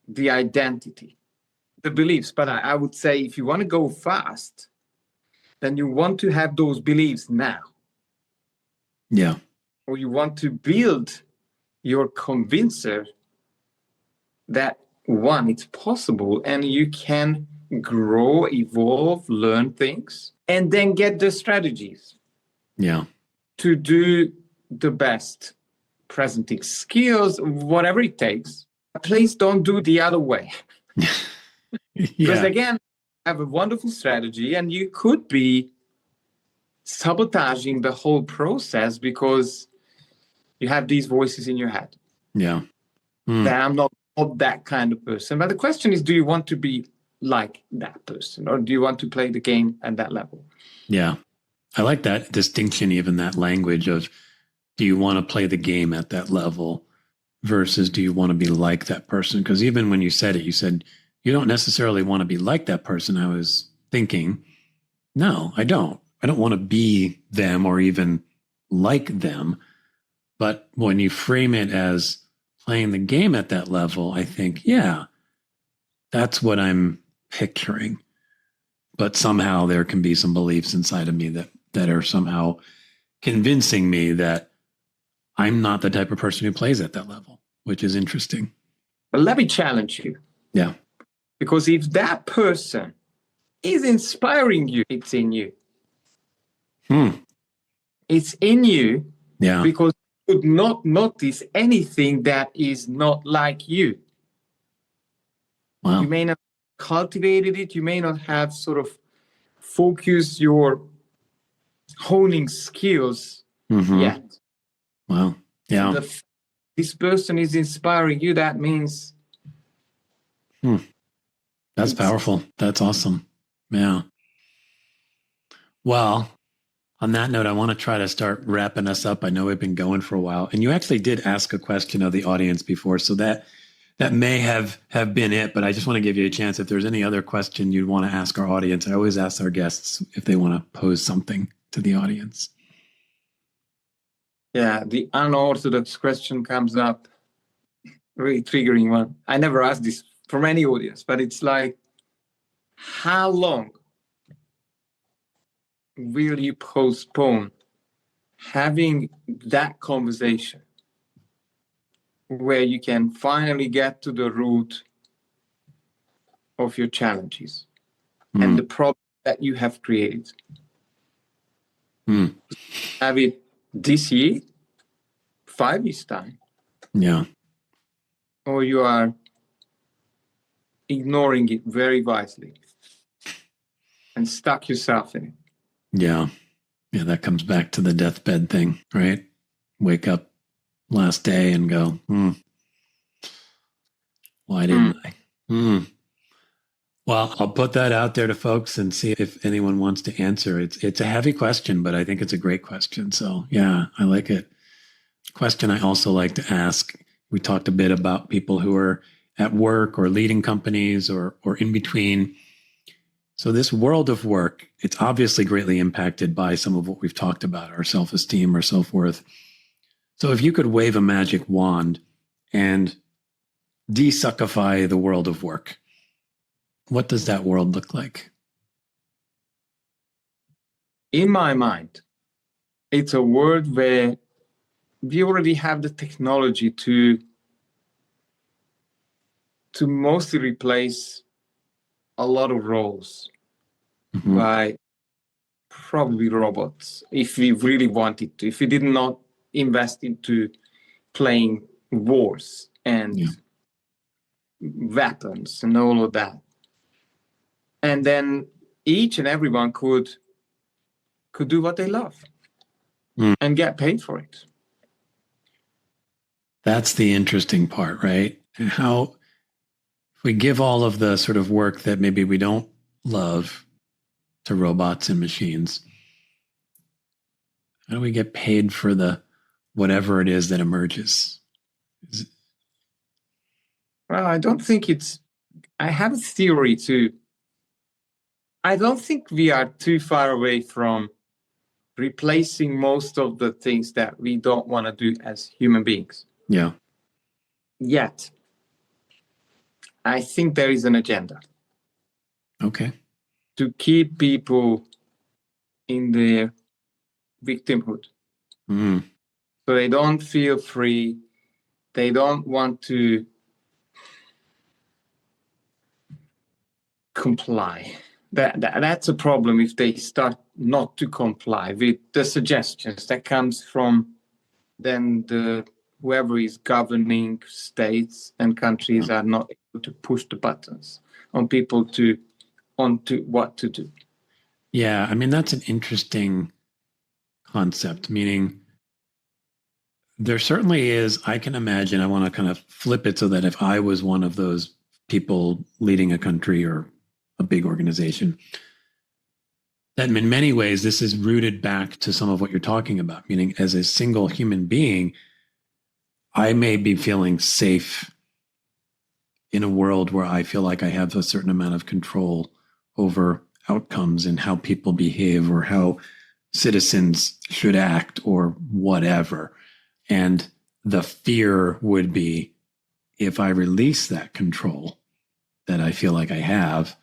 the identity, the beliefs. But I would say if you want to go fast, then you want to have those beliefs now. Yeah. Or you want to build your convincer that, one, it's possible and you can grow, evolve, learn things, and then get the strategies. Yeah. To do the best, presenting skills, whatever it takes. Please don't do the other way. Because again, have a wonderful strategy and you could be sabotaging the whole process because you have these voices in your head. Yeah. That I'm not that kind of person. But the question is, do you want to be like that person, or do you want to play the game at that level? Yeah. I like that distinction, even that language of do you want to play the game at that level versus do you want to be like that person? Because even when you said it, you said you don't necessarily want to be like that person. I was thinking, no, I don't. I don't want to be them or even like them. But when you frame it as playing the game at that level, I think, yeah, that's what I'm picturing. But somehow there can be some beliefs inside of me that are somehow convincing me that I'm not the type of person who plays at that level, which is interesting. But let me challenge you. Yeah. Because if that person is inspiring you, it's in you. It's in you. Yeah. Because you would not notice anything that is not like you. Wow. You may not have cultivated it. You may not have sort of focused your honing skills yet. Wow. Yeah. So this person is inspiring you. That means that's powerful. That's awesome. Yeah. Well, on that note, I want to try to start wrapping us up. I know we've been going for a while, and you actually did ask a question of the audience before, so that may have been it. But I just want to give you a chance. If there's any other question you'd want to ask our audience, I always ask our guests if they want to pose something to the audience. Yeah, the unorthodox question comes up. Really triggering one. I never asked this from any audience, but it's like, how long will you postpone having that conversation where you can finally get to the root of your challenges and the problem that you have created? Have it this year, 5 years' time? Yeah. Or you are ignoring it very wisely and stuck yourself in it? Yeah. Yeah, that comes back to the deathbed thing, right? Wake up last day and go, why didn't I? Well, I'll put that out there to folks and see if anyone wants to answer. It's a heavy question, but I think it's a great question. So yeah, I like it. Question I also like to ask. We talked a bit about people who are at work or leading companies or in between. So this world of work, it's obviously greatly impacted by some of what we've talked about, our self-esteem, our self-worth. So if you could wave a magic wand and de-suckify the world of work, what does that world look like? In my mind, it's a world where we already have the technology to mostly replace a lot of roles by probably robots, if we really wanted to, if we did not invest into playing wars and weapons and all of that. And then each and everyone could do what they love and get paid for it. That's the interesting part, right? How if we give all of the sort of work that maybe we don't love to robots and machines, how do we get paid for the whatever it is that emerges? Well, I don't think I have a theory I don't think we are too far away from replacing most of the things that we don't want to do as human beings. Yeah. Yet, I think there is an agenda. Okay. To keep people in their victimhood. So they don't feel free. They don't want to comply. That's a problem if they start not to comply with the suggestions that comes from then whoever is governing states and countries are not able to push the buttons on people onto what to do. Yeah, I mean, that's an interesting concept, meaning there certainly is, I can imagine, I want to kind of flip it so that if I was one of those people leading a country or a big organization, that in many ways, this is rooted back to some of what you're talking about, meaning as a single human being, I may be feeling safe in a world where I feel like I have a certain amount of control over outcomes and how people behave or how citizens should act or whatever. And the fear would be if I release that control that I feel like I have,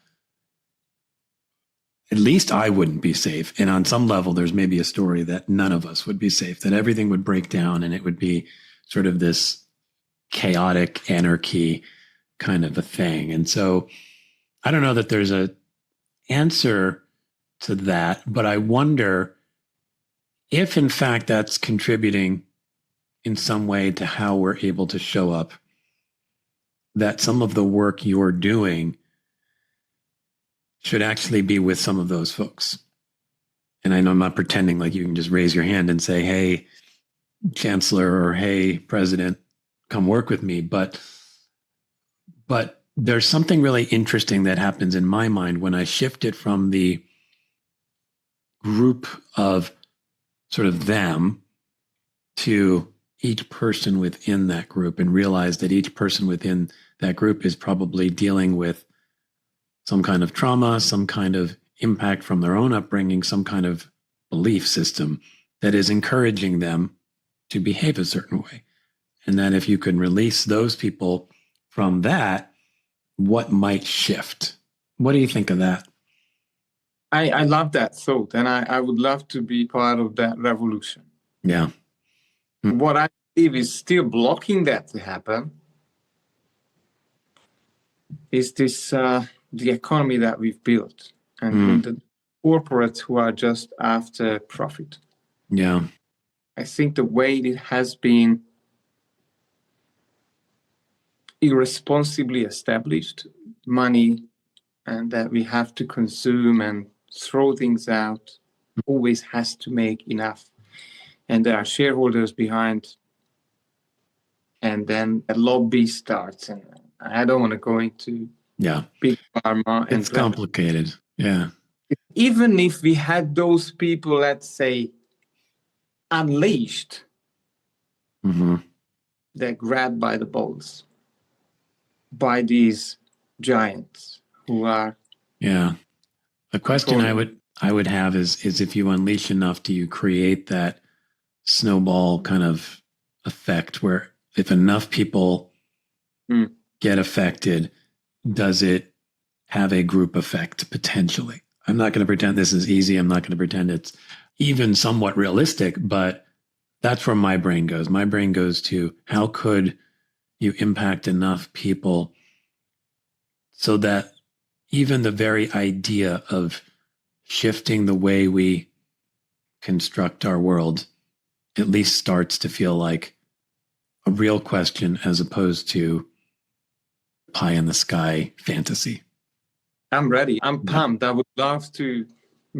at least I wouldn't be safe. And on some level, there's maybe a story that none of us would be safe, that everything would break down and it would be sort of this chaotic anarchy kind of a thing. And so I don't know that there's a answer to that, but I wonder if in fact that's contributing in some way to how we're able to show up, that some of the work you're doing should actually be with some of those folks. And I know I'm not pretending like you can just raise your hand and say, hey, Chancellor, or hey, President, come work with me. But there's something really interesting that happens in my mind when I shift it from the group of sort of them to each person within that group, and realize that each person within that group is probably dealing with some kind of trauma, some kind of impact from their own upbringing, some kind of belief system that is encouraging them to behave a certain way. And that if you can release those people from that, what might shift? What do you think of that? I love that thought, and I would love to be part of that revolution. Yeah. What I believe is still blocking that to happen is this the economy that we've built and the corporates who are just after profit. Yeah. I think the way it has been irresponsibly established, money, and that we have to consume and throw things out, always has to make enough. And there are shareholders behind, and then a lobby starts. And I don't want to go into big pharma. It's complicated. Yeah. Even if we had those people, let's say, unleashed, they're grabbed by the balls by these giants who are. Yeah. The question I would have is if you unleash enough, do you create that snowball kind of effect where if enough people get affected, does it have a group effect potentially? I'm not going to pretend this is easy. I'm not going to pretend it's even somewhat realistic, but that's where my brain goes. My brain goes to how could you impact enough people so that even the very idea of shifting the way we construct our world at least starts to feel like a real question as opposed to pie in the sky fantasy. I'm ready. I'm pumped. I would love to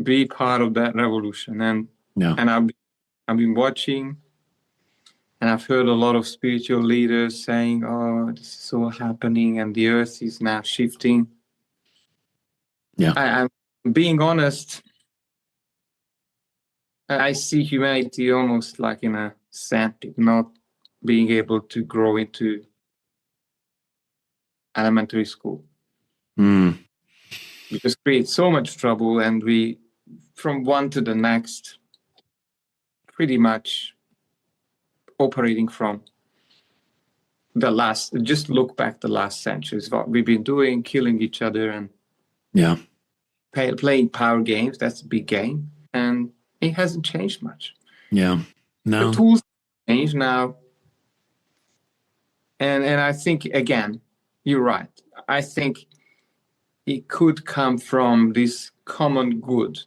be part of that revolution. And I've been watching, and I've heard a lot of spiritual leaders saying, oh, this is all happening and the earth is now shifting. Yeah. I'm being honest. I see humanity almost like in a sandpit, not being able to grow into elementary school. We just create so much trouble, and we, from one to the next, pretty much operating from the last, just look back the last centuries, what we've been doing, killing each other and playing power games. That's a big game. And it hasn't changed much. Yeah. No. The tools change now. And I think, again, you're right. I think it could come from this common good.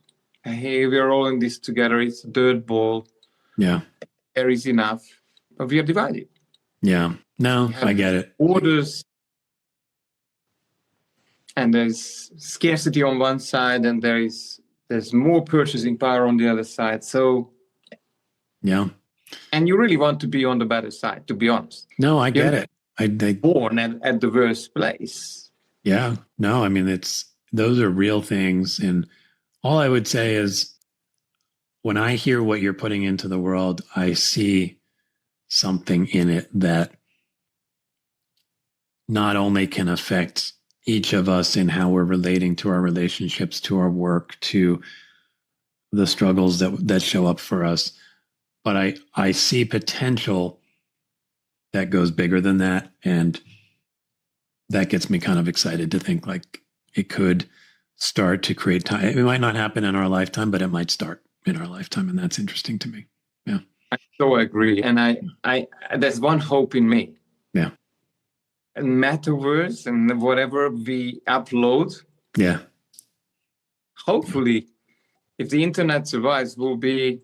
Hey, we're all in this together. It's a dirt ball. Yeah. There is enough, but we are divided. Yeah. No, I get it. Orders, and there's scarcity on one side, and there's more purchasing power on the other side. So, and you really want to be on the better side, to be honest. No, I get it. I born at the worst place. Yeah. No, I mean, those are real things. And All I would say is when I hear what you're putting into the world, I see something in it that not only can affect each of us in how we're relating to our relationships, to our work, to the struggles that show up for us, but I see potential that goes bigger than that. And that gets me kind of excited to think like it could start to create time. It might not happen in our lifetime, but it might start in our lifetime. And that's interesting to me. Yeah. I so agree. And I there's one hope in me. Yeah. And metaverse and whatever we upload. Yeah. Hopefully, if the internet survives, will be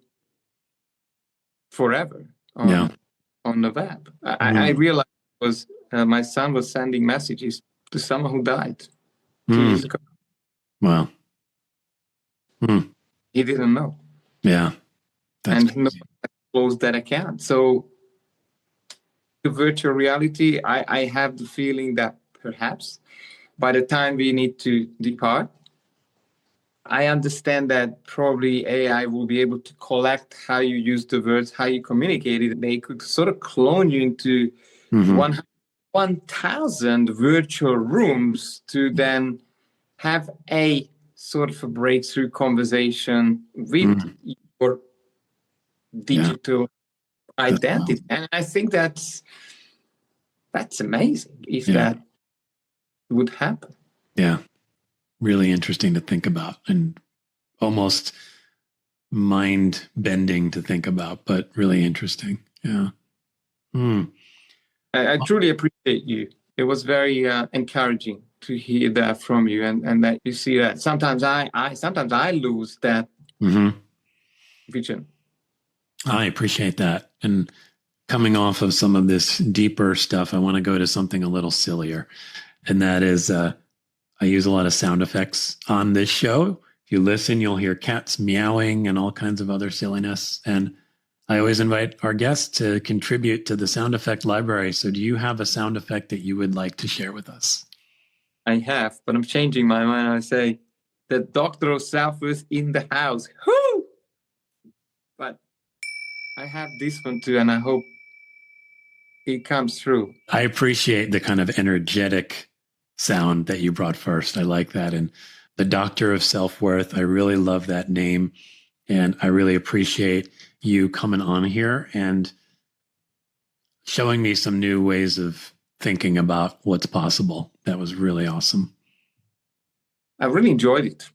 forever on the web. I realized was my son was sending messages to someone who died 2 years ago. Wow. He didn't know. Yeah. And no one closed that account. So the virtual reality, I have the feeling that perhaps by the time we need to depart, I understand that probably AI will be able to collect how you use the words, how you communicate it. They could sort of clone you into 1,000 virtual rooms to then have a sort of a breakthrough conversation with your digital identity. And I think that's amazing if that would happen. Yeah. Really interesting to think about and almost mind bending to think about, but really interesting. Yeah. I truly appreciate you. It was very encouraging to hear that from you, and that you see that sometimes I lose that vision. I appreciate that. And coming off of some of this deeper stuff, I want to go to something a little sillier. And that is, I use a lot of sound effects on this show. If you listen, you'll hear cats meowing and all kinds of other silliness. And I always invite our guests to contribute to the sound effect library. So do you have a sound effect that you would like to share with us? I have, but I'm changing my mind. I say, the doctor of self-worth in the house. Whoo! But I have this one too, and I hope it comes through. I appreciate the kind of energetic sound that you brought first. I like that. And the doctor of self-worth, I really love that name. And I really appreciate you coming on here and showing me some new ways of thinking about what's possible. That was really awesome. I really enjoyed it.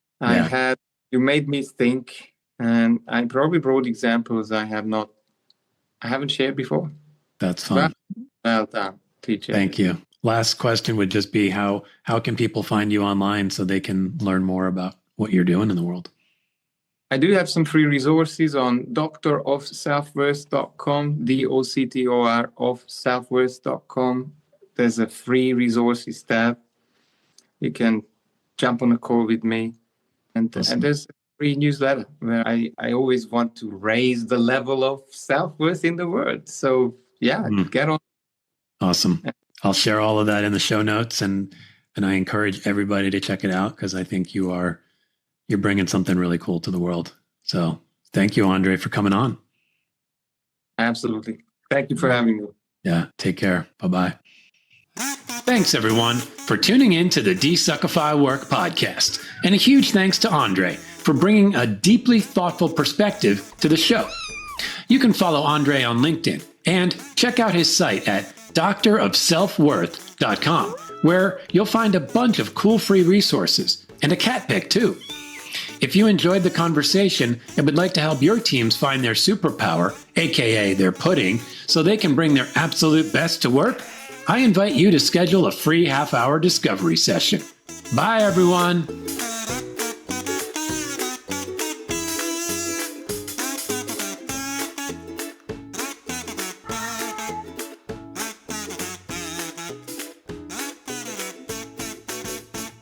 You made me think, and I probably brought examples I haven't shared before. That's fun. Well done, teacher. Thank you. Last question would just be how can people find you online so they can learn more about what you're doing in the world? I do have some free resources on doctorofselfworth.com, DOCTOR of selfworth.com. There's a free resources tab. You can jump on a call with me. And there's a free newsletter where I always want to raise the level of self-worth in the world. So get on. Awesome. I'll share all of that in the show notes, and I encourage everybody to check it out because I think you're bringing something really cool to the world. So thank you, Endre, for coming on. Absolutely. Thank you for having me. Yeah. Take care. Bye-bye. Thanks, everyone, for tuning in to the Desuckify Work podcast. And a huge thanks to Endre for bringing a deeply thoughtful perspective to the show. You can follow Endre on LinkedIn and check out his site at doctorofselfworth.com, where you'll find a bunch of cool free resources and a cat pic too. If you enjoyed the conversation and would like to help your teams find their superpower, aka their pudding, so they can bring their absolute best to work, I invite you to schedule a free half-hour discovery session. Bye, everyone.